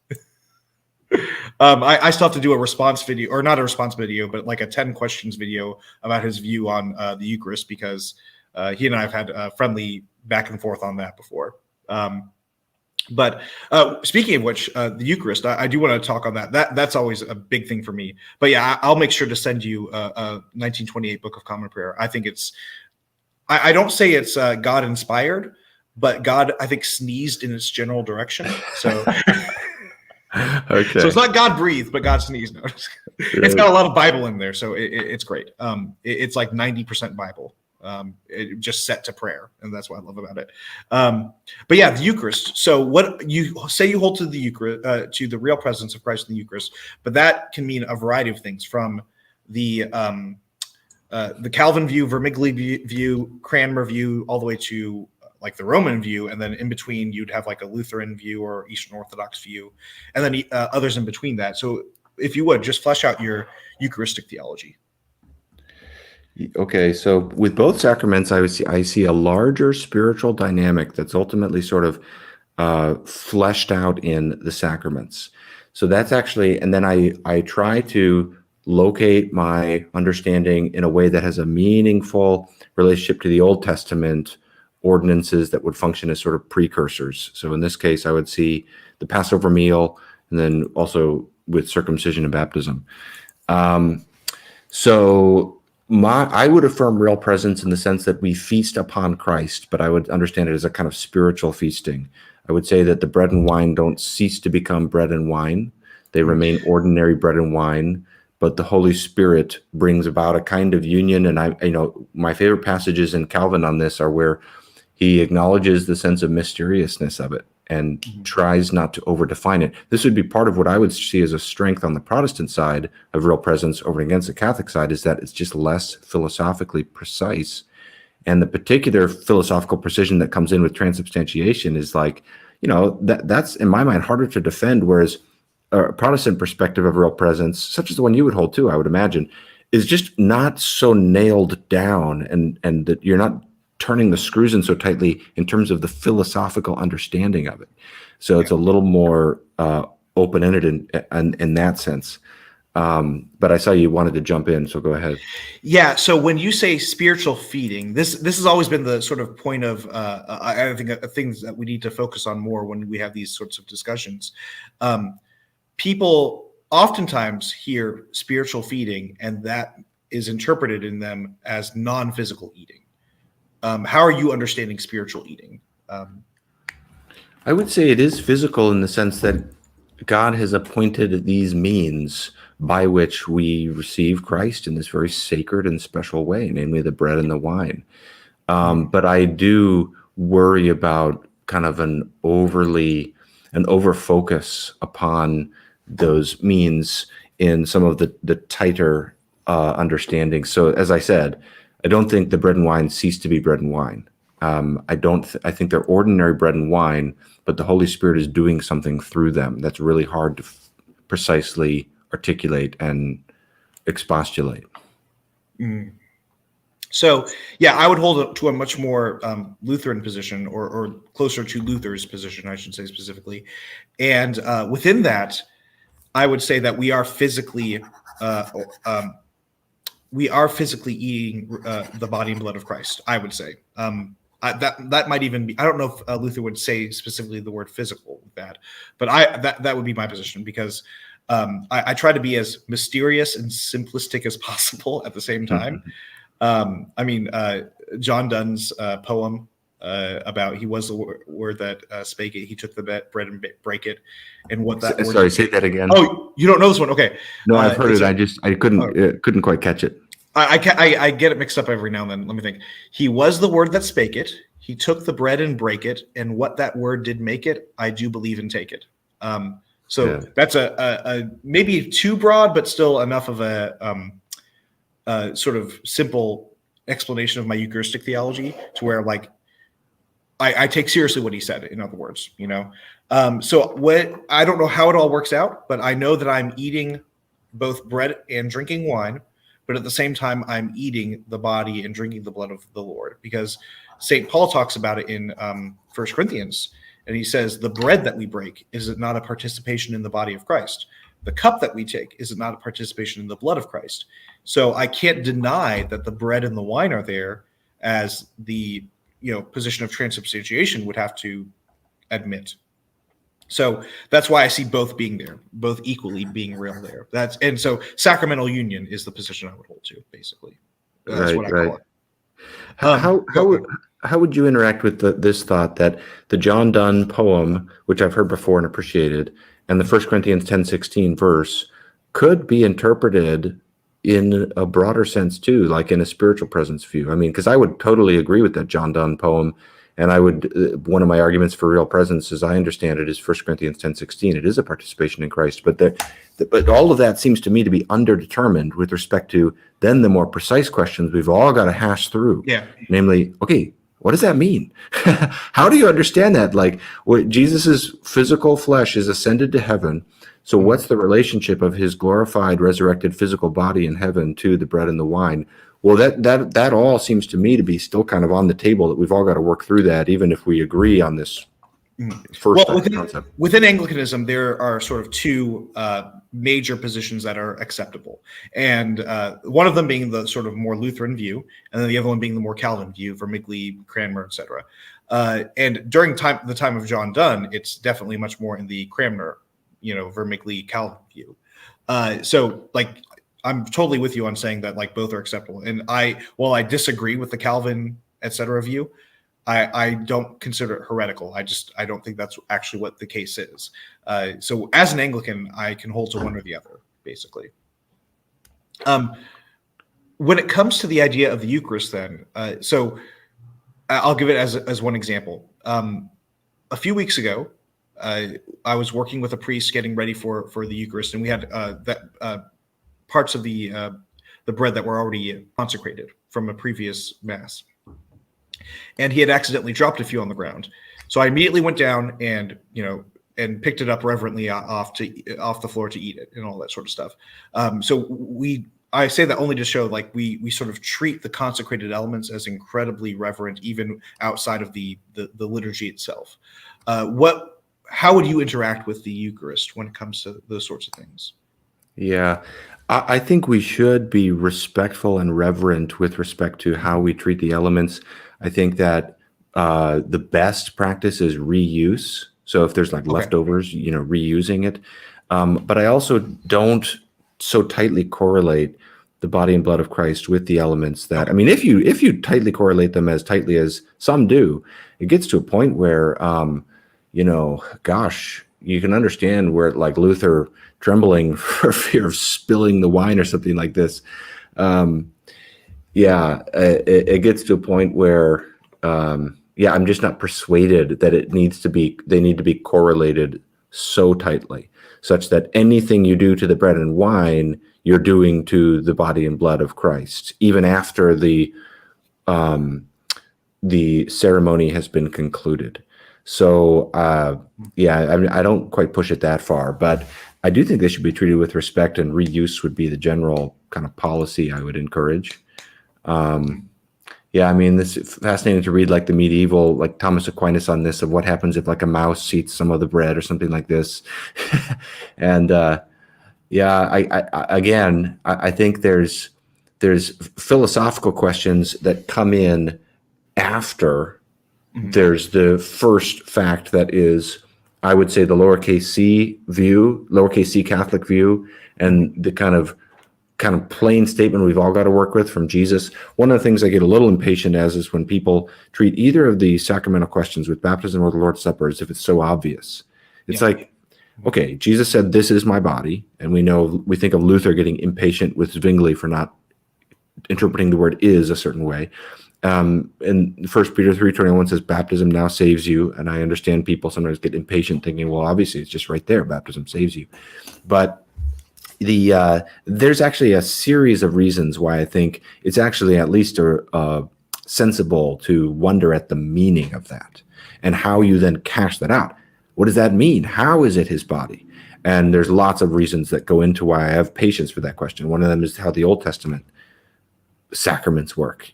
Speaker 1: I still have to do a response video, or not a response video, but like a 10 questions video about his view on the Eucharist, because he and I have had a friendly back and forth on that before. But speaking of which, the Eucharist, I do want to talk on that. That's always a big thing for me. But yeah, I'll make sure to send you a 1928 Book of Common Prayer. I think I don't say it's God inspired, but God, I think, sneezed in its general direction. So,
Speaker 2: Okay.
Speaker 1: So it's not God breathed, but God sneezed. No, it's got a lot of Bible in there, so it's great. It's like 90% Bible. It just set to prayer, and that's what I love about it. But yeah, the Eucharist. So what you say, you hold to the Eucharist, to the real presence of Christ in the Eucharist, but that can mean a variety of things, from the Calvin view, Vermigli view, Cranmer view, all the way to like the Roman view, and then in between you'd have like a Lutheran view or Eastern Orthodox view, and then others in between that. So if you would just flesh out your Eucharistic theology.
Speaker 2: Okay, so with both sacraments, I see a larger spiritual dynamic that's ultimately sort of fleshed out in the sacraments. So that's actually, and then I try to locate my understanding in a way that has a meaningful relationship to the Old Testament ordinances that would function as sort of precursors. So in this case, I would see the Passover meal, and then also with circumcision and baptism. So I would affirm real presence in the sense that we feast upon Christ, but I would understand it as a kind of spiritual feasting. I would say that the bread and wine don't cease to become bread and wine. They remain ordinary bread and wine, but the Holy Spirit brings about a kind of union. And my favorite passages in Calvin on this are where he acknowledges the sense of mysteriousness of it and tries not to overdefine it. This would be part of what I would see as a strength on the Protestant side of real presence over against the Catholic side, is that it's just less philosophically precise. And the particular philosophical precision that comes in with transubstantiation is like, that's in my mind harder to defend, whereas a Protestant perspective of real presence, such as the one you would hold too, I would imagine, is just not so nailed down, and that you're not turning the screws in so tightly in terms of the philosophical understanding of it. So it's a little more open-ended in that sense. But I saw you wanted to jump in, so go ahead.
Speaker 1: Yeah. So when you say spiritual feeding, this has always been the sort of point of I think things that we need to focus on more when we have these sorts of discussions. People oftentimes hear spiritual feeding, and that is interpreted in them as non-physical eating. How are you understanding spiritual eating?
Speaker 2: I would say it is physical in the sense that God has appointed these means by which we receive Christ in this very sacred and special way, namely the bread and the wine. But I do worry about kind of an over focus upon those means in some of the tighter understandings. So as I said, I don't think the bread and wine cease to be bread and wine. I think they're ordinary bread and wine, but the Holy Spirit is doing something through them that's really hard to precisely articulate and expostulate.
Speaker 1: So, yeah, I would hold it to a much more Lutheran position, or closer to Luther's position, I should say specifically. And within that, I would say that we are physically eating the body and blood of Christ. I would say that might even be. I don't know if Luther would say specifically the word physical with that, but that would be my position, because I try to be as mysterious and simplistic as possible at the same time. John Donne's poem about he was the word that spake it. He took the bread and brake it, and what that word.
Speaker 2: Sorry, say that again.
Speaker 1: Oh, you don't know this one? Okay.
Speaker 2: No, I've heard it. I couldn't quite catch it.
Speaker 1: I get it mixed up every now and then. Let me think. He was the word that spake it. He took the bread and brake it, and what that word did make it, I do believe and take it. That's a maybe too broad, but still enough of a sort of simple explanation of my Eucharistic theology to where like I take seriously what he said. In other words, So what I don't know how it all works out, but I know that I'm eating both bread and drinking wine. But at the same time, I'm eating the body and drinking the blood of the Lord, because St. Paul talks about it in 1 Corinthians. And he says, the bread that we break, is it not a participation in the body of Christ? The cup that we take, is it not a participation in the blood of Christ? So I can't deny that the bread and the wine are there, as the position of transubstantiation would have to admit. So that's why I see both being there, both equally being real there. And so sacramental union is the position I would hold to, basically. That's what I call it.
Speaker 2: How would you interact with this thought that the John Donne poem, which I've heard before and appreciated, and the 1 Corinthians 10:16 verse could be interpreted in a broader sense too, like in a spiritual presence view? I mean, because I would totally agree with that John Donne poem. And I would, one of my arguments for real presence, as I understand it, is 1 Corinthians 10:16. It is a participation in Christ, but all of that seems to me to be underdetermined with respect to then the more precise questions we've all got to hash through.
Speaker 1: Yeah.
Speaker 2: Namely, okay, what does that mean? How do you understand that? Like, Jesus's physical flesh is ascended to heaven. So what's the relationship of his glorified, resurrected physical body in heaven to the bread and the wine? Well, that all seems to me to be still kind of on the table, that we've all got to work through that, even if we agree on this first concept.
Speaker 1: Within Anglicanism, there are sort of two major positions that are acceptable. And one of them being the sort of more Lutheran view, and then the other one being the more Calvin view, Vermigli, Cranmer, etc. And during the time of John Donne, it's definitely much more in the Cranmer, Vermigli, Calvin view. So like, I'm totally with you on saying that like both are acceptable. And while I disagree with the Calvin, etc. view, I don't consider it heretical. I don't think that's actually what the case is. So as an Anglican, I can hold to one or the other, basically. When it comes to the idea of the Eucharist, then, so I'll give it as one example. A few weeks ago, I was working with a priest getting ready for the Eucharist, and we had parts of the bread that were already consecrated from a previous mass, and he had accidentally dropped a few on the ground. So I immediately went down and picked it up reverently off the floor to eat it and all that sort of stuff. I say that only to show like we sort of treat the consecrated elements as incredibly reverent, even outside of the liturgy itself. How would you interact with the Eucharist when it comes to those sorts of things?
Speaker 2: Yeah, I think we should be respectful and reverent with respect to how we treat the elements. I think that the best practice is reuse. So if there's like leftovers, reusing it. But I also don't so tightly correlate the body and blood of Christ with the elements that, I mean, if you tightly correlate them as tightly as some do, it gets to a point where, you can understand where like Luther trembling for fear of spilling the wine or something like this. It gets to a point where, I'm just not persuaded that they need to be correlated so tightly, such that anything you do to the bread and wine, you're doing to the body and blood of Christ, even after the ceremony has been concluded. So, I don't quite push it that far, but I do think they should be treated with respect, and reuse would be the general kind of policy I would encourage. This is fascinating to read, like the medieval, like Thomas Aquinas on this, of what happens if like a mouse eats some of the bread or something like this. And I think there's philosophical questions that come in after There's the first fact that is, I would say, the lowercase c view, lowercase c Catholic view, and the kind of plain statement we've all got to work with from Jesus. One of the things I get a little impatient as is when people treat either of the sacramental questions with baptism or the Lord's Supper as if it's so obvious. It's like, okay, Jesus said, "This is my body," and we think of Luther getting impatient with Zwingli for not interpreting the word "is" a certain way. And 1 Peter 3:21 says, "Baptism now saves you." And I understand people sometimes get impatient thinking, well, obviously it's just right there. Baptism saves you. But there's actually a series of reasons why I think it's actually at least sensible to wonder at the meaning of that and how you then cash that out. What does that mean? How is it his body? And there's lots of reasons that go into why I have patience for that question. One of them is how the Old Testament sacraments work.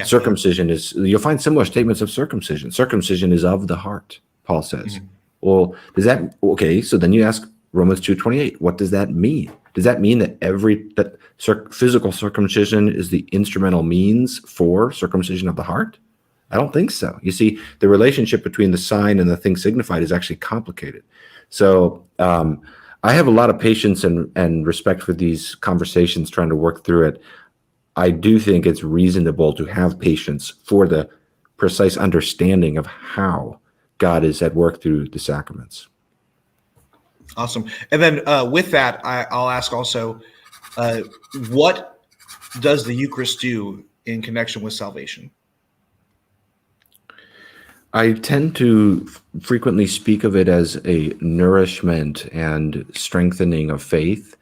Speaker 2: Circumcision is, you'll find similar statements of circumcision. Circumcision is of the heart, Paul says. Well, so then you ask Romans 2:28, what does that mean? Does that mean that physical circumcision is the instrumental means for circumcision of the heart? I don't think so. You see, the relationship between the sign and the thing signified is actually complicated. So I have a lot of patience and respect for these conversations, trying to work through it. I do think it's reasonable to have patience for the precise understanding of how God is at work through the sacraments.
Speaker 1: Awesome. And then with that, I'll ask also, what does the Eucharist do in connection with salvation?
Speaker 2: I tend to frequently speak of it as a nourishment and strengthening of faith,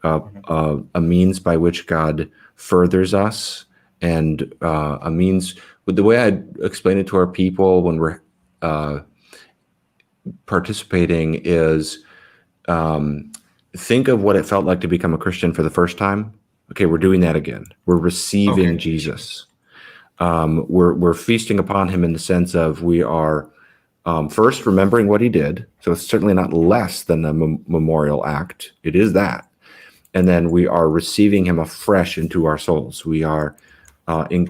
Speaker 2: a means by which God furthers us, and a means, with the way I explain it to our people when we're participating is, think of what it felt like to become a Christian for the first time. Okay, we're doing that again. We're receiving Jesus. We're feasting upon him in the sense of we are first remembering what he did. So it's certainly not less than a memorial act. It is that. And then we are receiving him afresh into our souls. We are in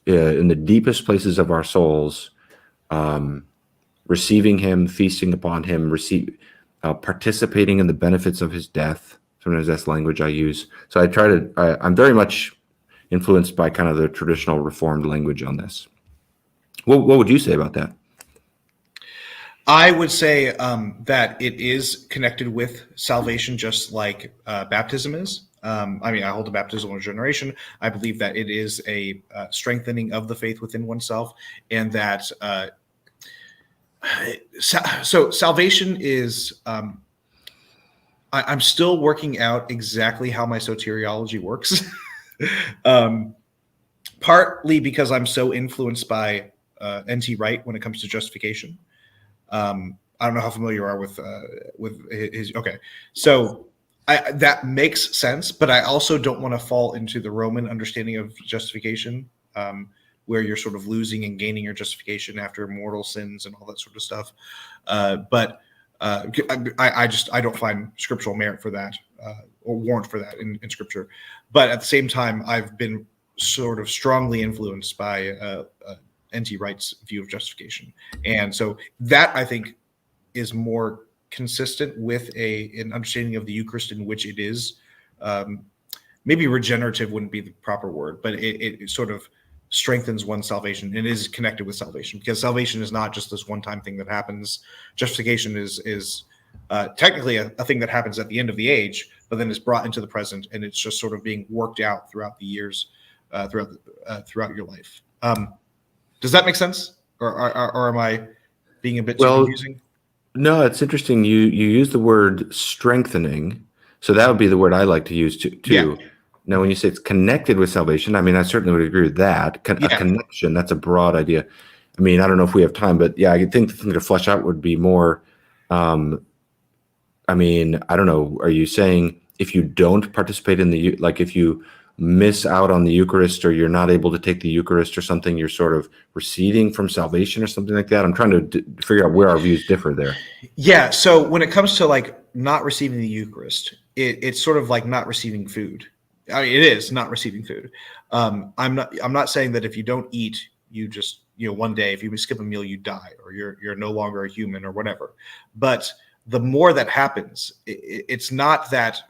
Speaker 2: the deepest places of our souls, receiving him, feasting upon him, participating in the benefits of his death. Sometimes that's language I use. So I'm very much influenced by kind of the traditional Reformed language on this. What would you say about that?
Speaker 1: I would say that it is connected with salvation, just like baptism is. I hold a baptismal regeneration. I believe that it is a strengthening of the faith within oneself, and that so salvation is. I'm still working out exactly how my soteriology works. Partly because I'm so influenced by N.T. Wright when it comes to justification. I don't know how familiar you are with his. Okay, so that makes sense, but I also don't want to fall into the Roman understanding of justification, where you're sort of losing and gaining your justification after mortal sins and all that sort of stuff. But I don't find scriptural merit for that or warrant for that in Scripture. But at the same time, I've been sort of strongly influenced by N.T. Wright's view of justification, and so that I think is more consistent with an understanding of the Eucharist in which it is maybe regenerative wouldn't be the proper word, but it sort of strengthens one's salvation and is connected with salvation, because salvation is not just this one-time thing that happens. Justification is technically a thing that happens at the end of the age, but then is brought into the present, and it's just sort of being worked out throughout the years, throughout your life. Does that make sense, or am I being a bit too confusing?
Speaker 2: No, it's interesting. You use the word strengthening, so that would be the word I like to use too. Yeah. Now, when you say it's connected with salvation, I certainly would agree with that. A connection, that's a broad idea. I don't know if we have time, but yeah, I think the thing to flesh out would be more, I don't know, are you saying if you don't participate in if you miss out on the Eucharist, or you're not able to take the Eucharist or something, you're sort of receding from salvation or something like that? I'm trying to figure out where our views differ there. Yeah,
Speaker 1: so when it comes to not receiving the Eucharist, it's sort of like not receiving food. It is not receiving food. I'm not saying that if you don't eat, you one day if you skip a meal, you die, or you're no longer a human or whatever. But the more that happens, it's not that,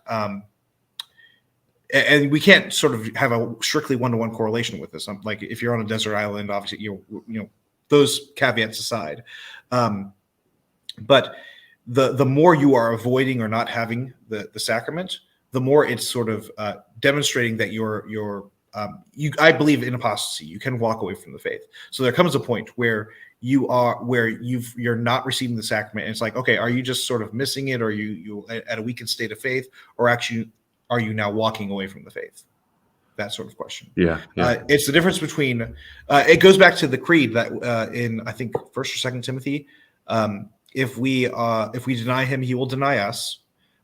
Speaker 1: and we can't sort of have a strictly one-to-one correlation with this. Like if you're on a desert island, obviously, those caveats aside, but the more you are avoiding or not having the sacrament, the more it's sort of demonstrating that I believe in apostasy. You can walk away from the faith. So there comes a point where you're not receiving the sacrament, and it's like, okay, are you just sort of missing it, or you at a weakened state of faith, or actually are you now walking away from the faith? That sort of question.
Speaker 2: Yeah.
Speaker 1: It's the difference between. It goes back to the creed that in I think 1st or 2nd Timothy. If we deny him, he will deny us.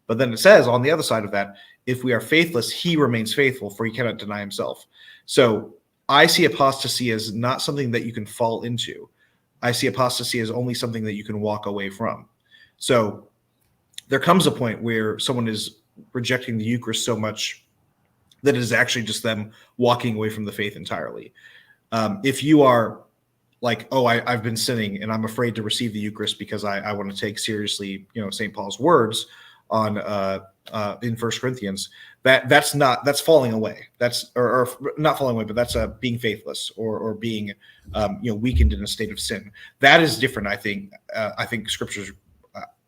Speaker 1: But then it says on the other side of that, if we are faithless, he remains faithful, for he cannot deny himself. So I see apostasy as not something that you can fall into. I see apostasy as only something that you can walk away from. So there comes a point where someone is rejecting the Eucharist so much that it is actually just them walking away from the faith entirely. If you are like, oh, I've been sinning and I'm afraid to receive the Eucharist because I want to take seriously, St. Paul's words on in 1 Corinthians, that's falling away. That's or not falling away, but that's being faithless or being weakened in a state of sin. That is different. I think Scripture's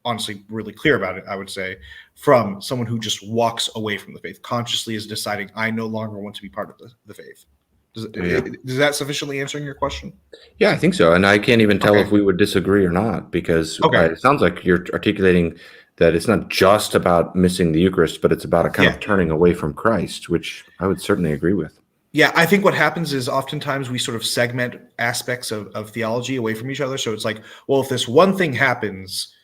Speaker 1: honestly really clear about it, I would say, from someone who just walks away from the faith, consciously is deciding, I no longer want to be part of the faith. Does that sufficiently answering your question?
Speaker 2: Yeah, I think so. And I can't even tell if we would disagree or not, because it sounds like you're articulating that it's not just about missing the Eucharist, but it's about a kind of turning away from Christ, which I would certainly agree with.
Speaker 1: Yeah, I think what happens is oftentimes we sort of segment aspects of theology away from each other. So it's like, well, if this one thing happens,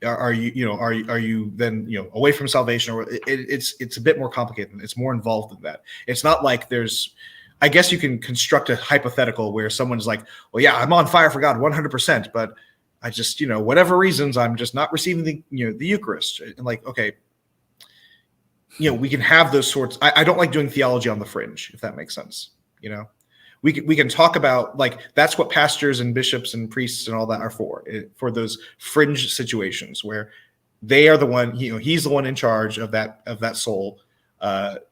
Speaker 1: are you then away from salvation? Or it's a bit more complicated. It's more involved than that. It's not like I guess you can construct a hypothetical where someone's like, well, yeah, I'm on fire for God 100%, but I just, whatever reasons, I'm just not receiving the Eucharist. And like, okay, we can have those sorts. I don't like doing theology on the fringe, if that makes sense. We can talk about, like, that's what pastors and bishops and priests and all that are for those fringe situations where they are the one, he's the one in charge of that soul.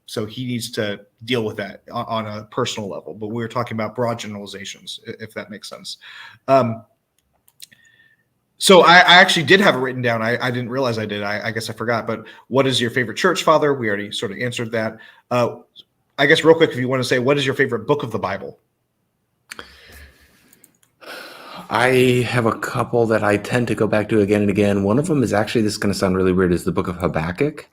Speaker 1: So he needs to deal with that on a personal level. But we're talking about broad generalizations, if that makes sense. So I actually did have it written down. I didn't realize I did. I guess I forgot. But what is your favorite church father? We already sort of answered that. I guess real quick, if you want to say, what is your favorite book of the Bible?
Speaker 2: I have a couple that I tend to go back to again and again. One of them is actually, this is going to sound really weird, is the book of Habakkuk.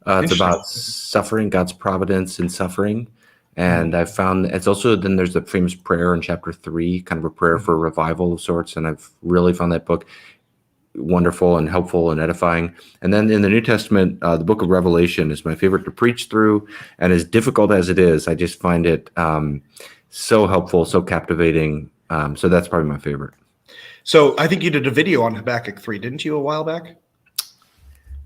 Speaker 2: It's about suffering, God's providence in suffering. And I've found it's also, then there's the famous prayer in chapter 3, kind of a prayer for revival of sorts. And I've really found that book wonderful and helpful and edifying. And then in the New Testament, the book of Revelation is my favorite to preach through. And as difficult as it is, I just find it so helpful, so captivating. So that's probably my favorite.
Speaker 1: So I think you did a video on Habakkuk 3, didn't you, a while back?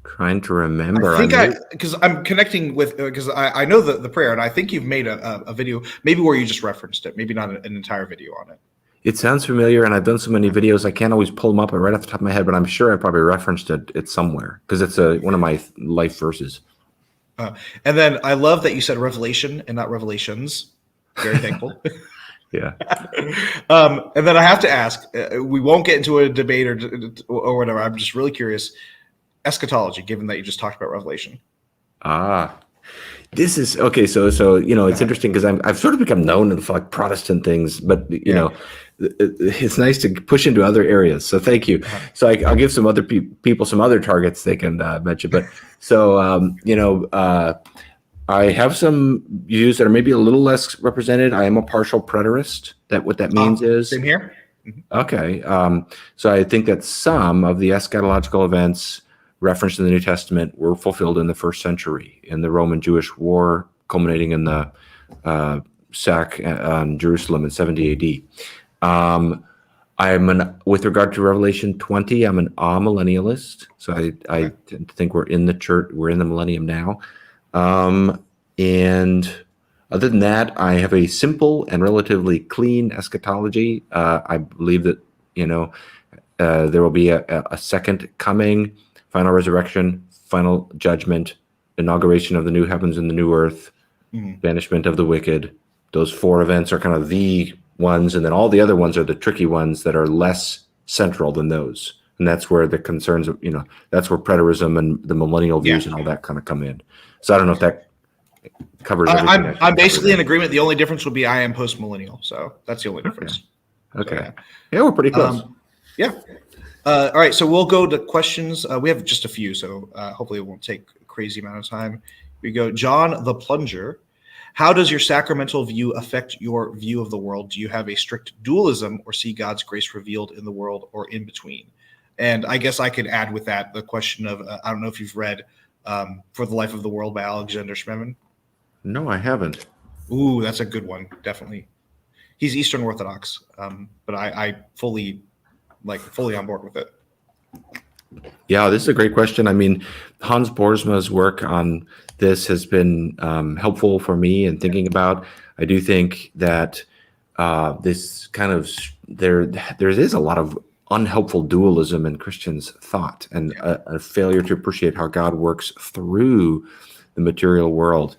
Speaker 2: Trying to remember.
Speaker 1: I think because I'm connecting with, because I know the prayer, and I think you've made a video, maybe where you just referenced it, maybe not an entire video on it.
Speaker 2: It sounds familiar, and I've done so many videos, I can't always pull them up right off the top of my head, but I'm sure I probably referenced it somewhere, because it's one of my life verses.
Speaker 1: And then I love that you said Revelation and not Revelations. Very thankful.
Speaker 2: Yeah.
Speaker 1: And then I have to ask, we won't get into a debate or whatever. I'm just really curious. Eschatology, given that you just talked about Revelation.
Speaker 2: This is okay. So it's interesting because I've sort of become known in like Protestant things, but it's nice to push into other areas. So thank you. So I'll give some other people some other targets they can mention. But so I have some views that are maybe a little less represented. I am a partial preterist. What that means is
Speaker 1: same here.
Speaker 2: Okay. So I think that some of the eschatological events referenced in the New Testament were fulfilled in the first century in the Roman-Jewish War, culminating in the sack on Jerusalem in 70 AD. With regard to Revelation 20, I'm an amillennialist. So I tend to think we're in the church, we're in the millennium now. And Other than that, I have a simple and relatively clean eschatology. I believe that, there will be a second coming, final resurrection, final judgment, inauguration of the new heavens and the new earth, banishment of the wicked. Those 4 events are kind of the ones, and then all the other ones are the tricky ones that are less central than those. And that's where the concerns of, that's where preterism and the millennial views and all that kind of come in. So I don't know if that covers everything.
Speaker 1: I'm basically in agreement. The only difference would be I am post-millennial. So that's the only difference.
Speaker 2: Okay.
Speaker 1: So,
Speaker 2: yeah, we're pretty close.
Speaker 1: All right. So we'll go to questions. We have just a few, so hopefully it won't take a crazy amount of time. We go, John the Plunger. How does your sacramental view affect your view of the world? Do you have a strict dualism or see God's grace revealed in the world or in between? And I guess I could add with that the question of, I don't know if you've read For the Life of the World by Alexander Schmemann.
Speaker 2: No, I haven't.
Speaker 1: Ooh, that's a good one. Definitely. He's Eastern Orthodox, but I fully on board with it.
Speaker 2: Yeah, this is a great question. I mean, Hans Boersma's work on this has been helpful for me in thinking about. I do think that this kind of there is a lot of unhelpful dualism in Christians' thought and a failure to appreciate how God works through the material world.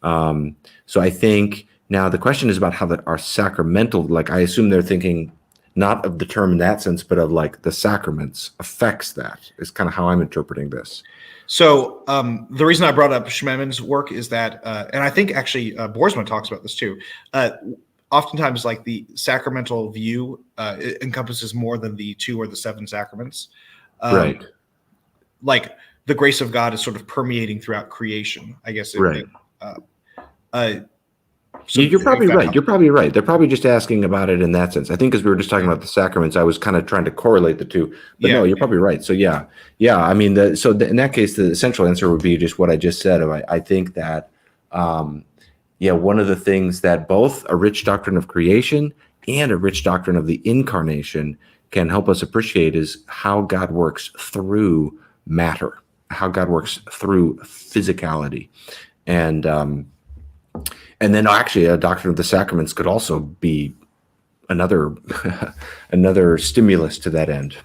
Speaker 2: So I think now the question is about how our sacramental, like I assume they're thinking not of the term in that sense, but of like the sacraments affects that is kind of how I'm interpreting this.
Speaker 1: So the reason I brought up Schmemann's work is that, and I think actually Boersma talks about this too, oftentimes like the sacramental view it encompasses more than the 2 or the 7 sacraments.
Speaker 2: Right.
Speaker 1: Like the grace of God is sort of permeating throughout creation, I guess.
Speaker 2: So you're probably right. You're probably right. They're probably just asking about it in that sense. I think because we were just talking about the sacraments, I was kind of trying to correlate the two. But no, you're probably right. So yeah. I mean, in that case, the essential answer would be just what I just said. I think that, one of the things that both a rich doctrine of creation and a rich doctrine of the incarnation can help us appreciate is how God works through matter, how God works through physicality, and then actually a doctrine of the sacraments could also be another stimulus to that end.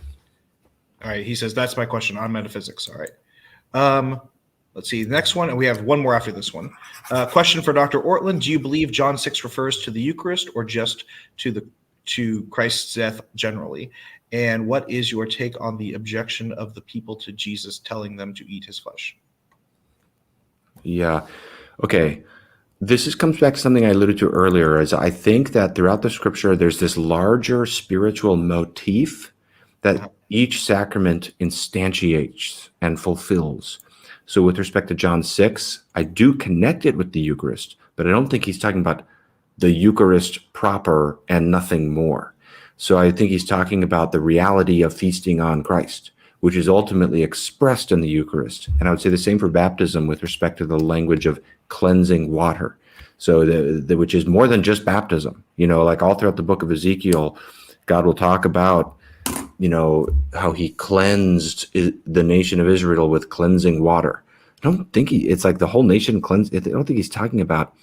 Speaker 1: All right. He says, that's my question on metaphysics. All right. Let's see. The next one, and we have one more after this one. Question for Dr. Ortlund. Do you believe John 6 refers to the Eucharist or just to Christ's death generally? And what is your take on the objection of the people to Jesus telling them to eat his flesh?
Speaker 2: Yeah. Okay. This comes back to something I alluded to earlier, is I think that throughout the scripture, there's this larger spiritual motif that each sacrament instantiates and fulfills. So with respect to John 6, I do connect it with the Eucharist, but I don't think he's talking about the Eucharist proper and nothing more. So I think he's talking about the reality of feasting on Christ, which is ultimately expressed in the Eucharist. And I would say the same for baptism with respect to the language of cleansing water. So which is more than just baptism. Like all throughout the book of Ezekiel, God will talk about, how he cleansed the nation of Israel with cleansing water. I don't think it's like the whole nation cleansed. I don't think he's talking about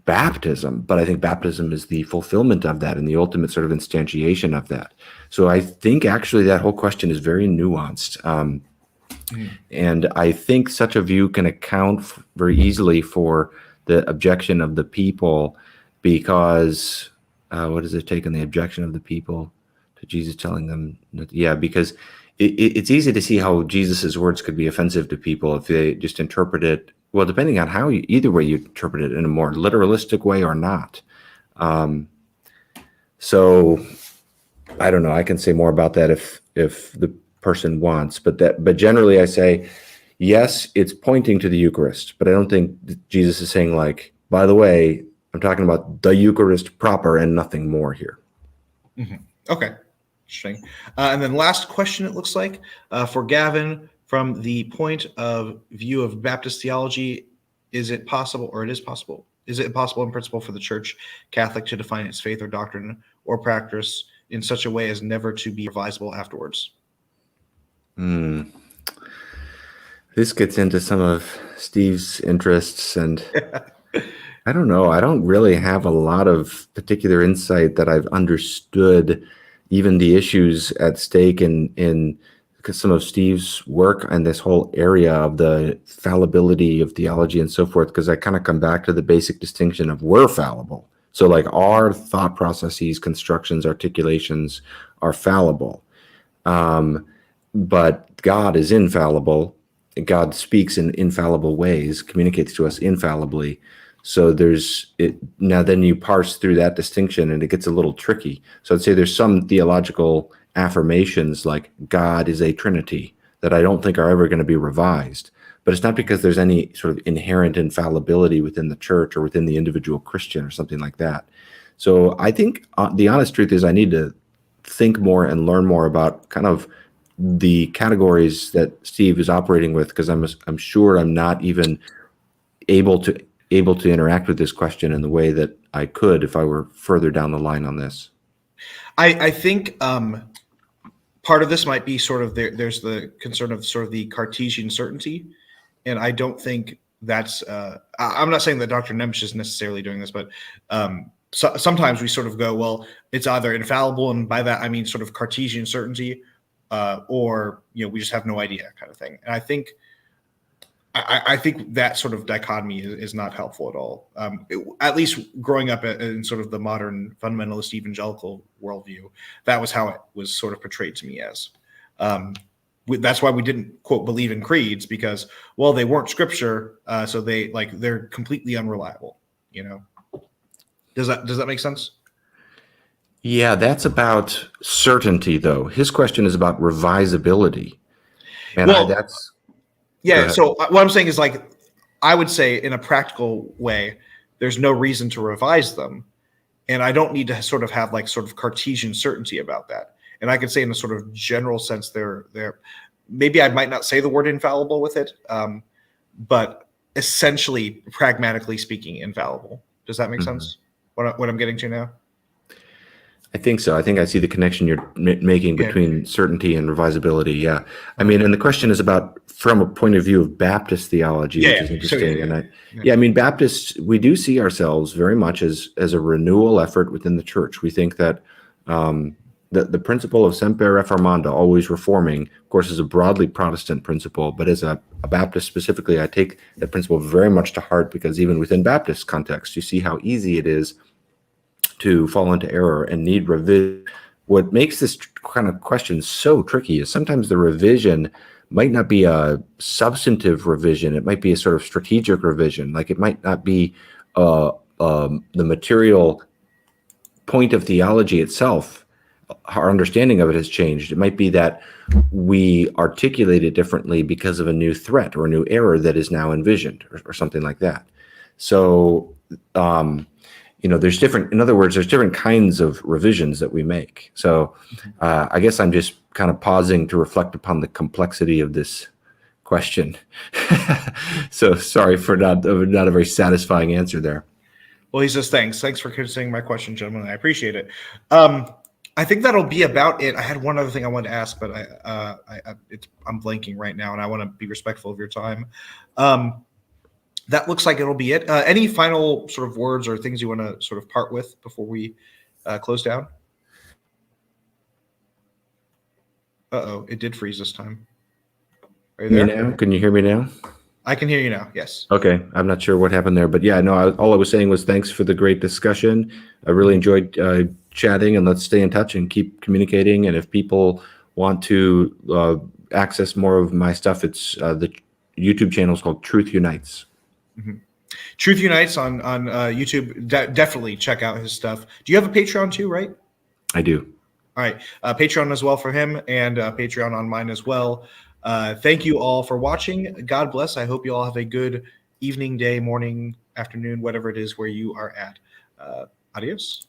Speaker 2: baptism, but I think baptism is the fulfillment of that and the ultimate sort of instantiation of that. So I think actually that whole question is very nuanced. And I think such a view can account very easily for the objection of the people because, what does it take on the objection of the people to Jesus telling them? Because it's easy to see how Jesus's words could be offensive to people if they just interpret it, well, depending on how either way you interpret it, in a more literalistic way or not. So I don't know. I can say more about that if the person wants, but generally I say, yes, it's pointing to the Eucharist, but I don't think Jesus is saying like, by the way, I'm talking about the Eucharist proper and nothing more here.
Speaker 1: Mm-hmm. Okay. Interesting. And then last question, it looks like, for Gavin, from the point of view of Baptist theology, is it possible in principle for the Church Catholic to define its faith or doctrine or practice in such a way as never to be revisable afterwards?
Speaker 2: This gets into some of Steve's interests, and I don't know. I don't really have a lot of particular insight that I've understood even the issues at stake in some of Steve's work and this whole area of the fallibility of theology and so forth, because I kind of come back to the basic distinction of we're fallible. So like our thought processes, constructions, articulations are fallible. But God is infallible. God speaks in infallible ways, communicates to us infallibly. So there's it now. Then you parse through that distinction, and it gets a little tricky. So I'd say there's some theological affirmations like God is a Trinity that I don't think are ever going to be revised. But it's not because there's any sort of inherent infallibility within the church or within the individual Christian or something like that. So I think the honest truth is I need to think more and learn more about kind of the categories that Steve is operating with, because I'm sure I'm not even able to interact with this question in the way that I could if I were further down the line on this.
Speaker 1: I think part of this might be sort of there's the concern of sort of the Cartesian certainty, and I don't think that's I'm not saying that Dr. Nemsch is necessarily doing this, but sometimes we sort of go, well, it's either infallible, and by that I mean sort of Cartesian certainty, or we just have no idea kind of thing. And I think that sort of dichotomy is not helpful at all. At least growing up in sort of the modern fundamentalist evangelical worldview, that was how it was sort of portrayed to me as. That's why we didn't, quote, believe in creeds, because, well, they weren't scripture, so they're completely unreliable. Does that make sense?
Speaker 2: Yeah, that's about certainty, though. His question is about revisability, and that's.
Speaker 1: Yeah. So what I'm saying is, I would say in a practical way, there's no reason to revise them. And I don't need to sort of have sort of Cartesian certainty about that. And I could say in a sort of general sense, maybe I might not say the word infallible with it, but essentially, pragmatically speaking, infallible. Does that make sense? What I'm getting to now?
Speaker 2: I think so. I think I see the connection you're making between certainty and revisability. Yeah. I mean, and the question is about from a point of view of Baptist theology, which is interesting. I mean, Baptists, we do see ourselves very much as a renewal effort within the church. We think that the principle of semper reformanda, always reforming, of course, is a broadly Protestant principle, but as a Baptist specifically, I take that principle very much to heart, because even within Baptist context, you see how easy it is to fall into error and need revision. What makes this kind of question so tricky is sometimes the revision might not be a substantive revision. It might be a sort of strategic revision. Like it might not be the material point of theology itself. Our understanding of it has changed. It might be that we articulate it differently because of a new threat or a new error that is now envisioned, or something like that. So, there's different, in other words, there's different kinds of revisions that we make. So I guess I'm just kind of pausing to reflect upon the complexity of this question. So sorry for not a very satisfying answer there.
Speaker 1: Well, he says, thanks for considering my question, gentlemen. I appreciate it. I think that'll be about it. I had one other thing I wanted to ask, but I'm blanking right now, and I want to be respectful of your time. That looks like it'll be it. Any final sort of words or things you want to sort of part with before we close down? Uh-oh, it did freeze this time. Are you there?
Speaker 2: Now? Can you hear me now?
Speaker 1: I can hear you now, yes.
Speaker 2: Okay, I'm not sure what happened there, but yeah, no, all I was saying was thanks for the great discussion. I really enjoyed chatting, and let's stay in touch and keep communicating. And if people want to access more of my stuff, it's the YouTube channel is called Truth Unites.
Speaker 1: Mm-hmm. Truth Unites on YouTube. Definitely check out his stuff. Do you have a Patreon too, right?
Speaker 2: I do.
Speaker 1: All right. Patreon as well for him, and Patreon on mine as well. Thank you all for watching. God bless. I hope you all have a good evening, day, morning, afternoon, whatever it is where you are at. Adios.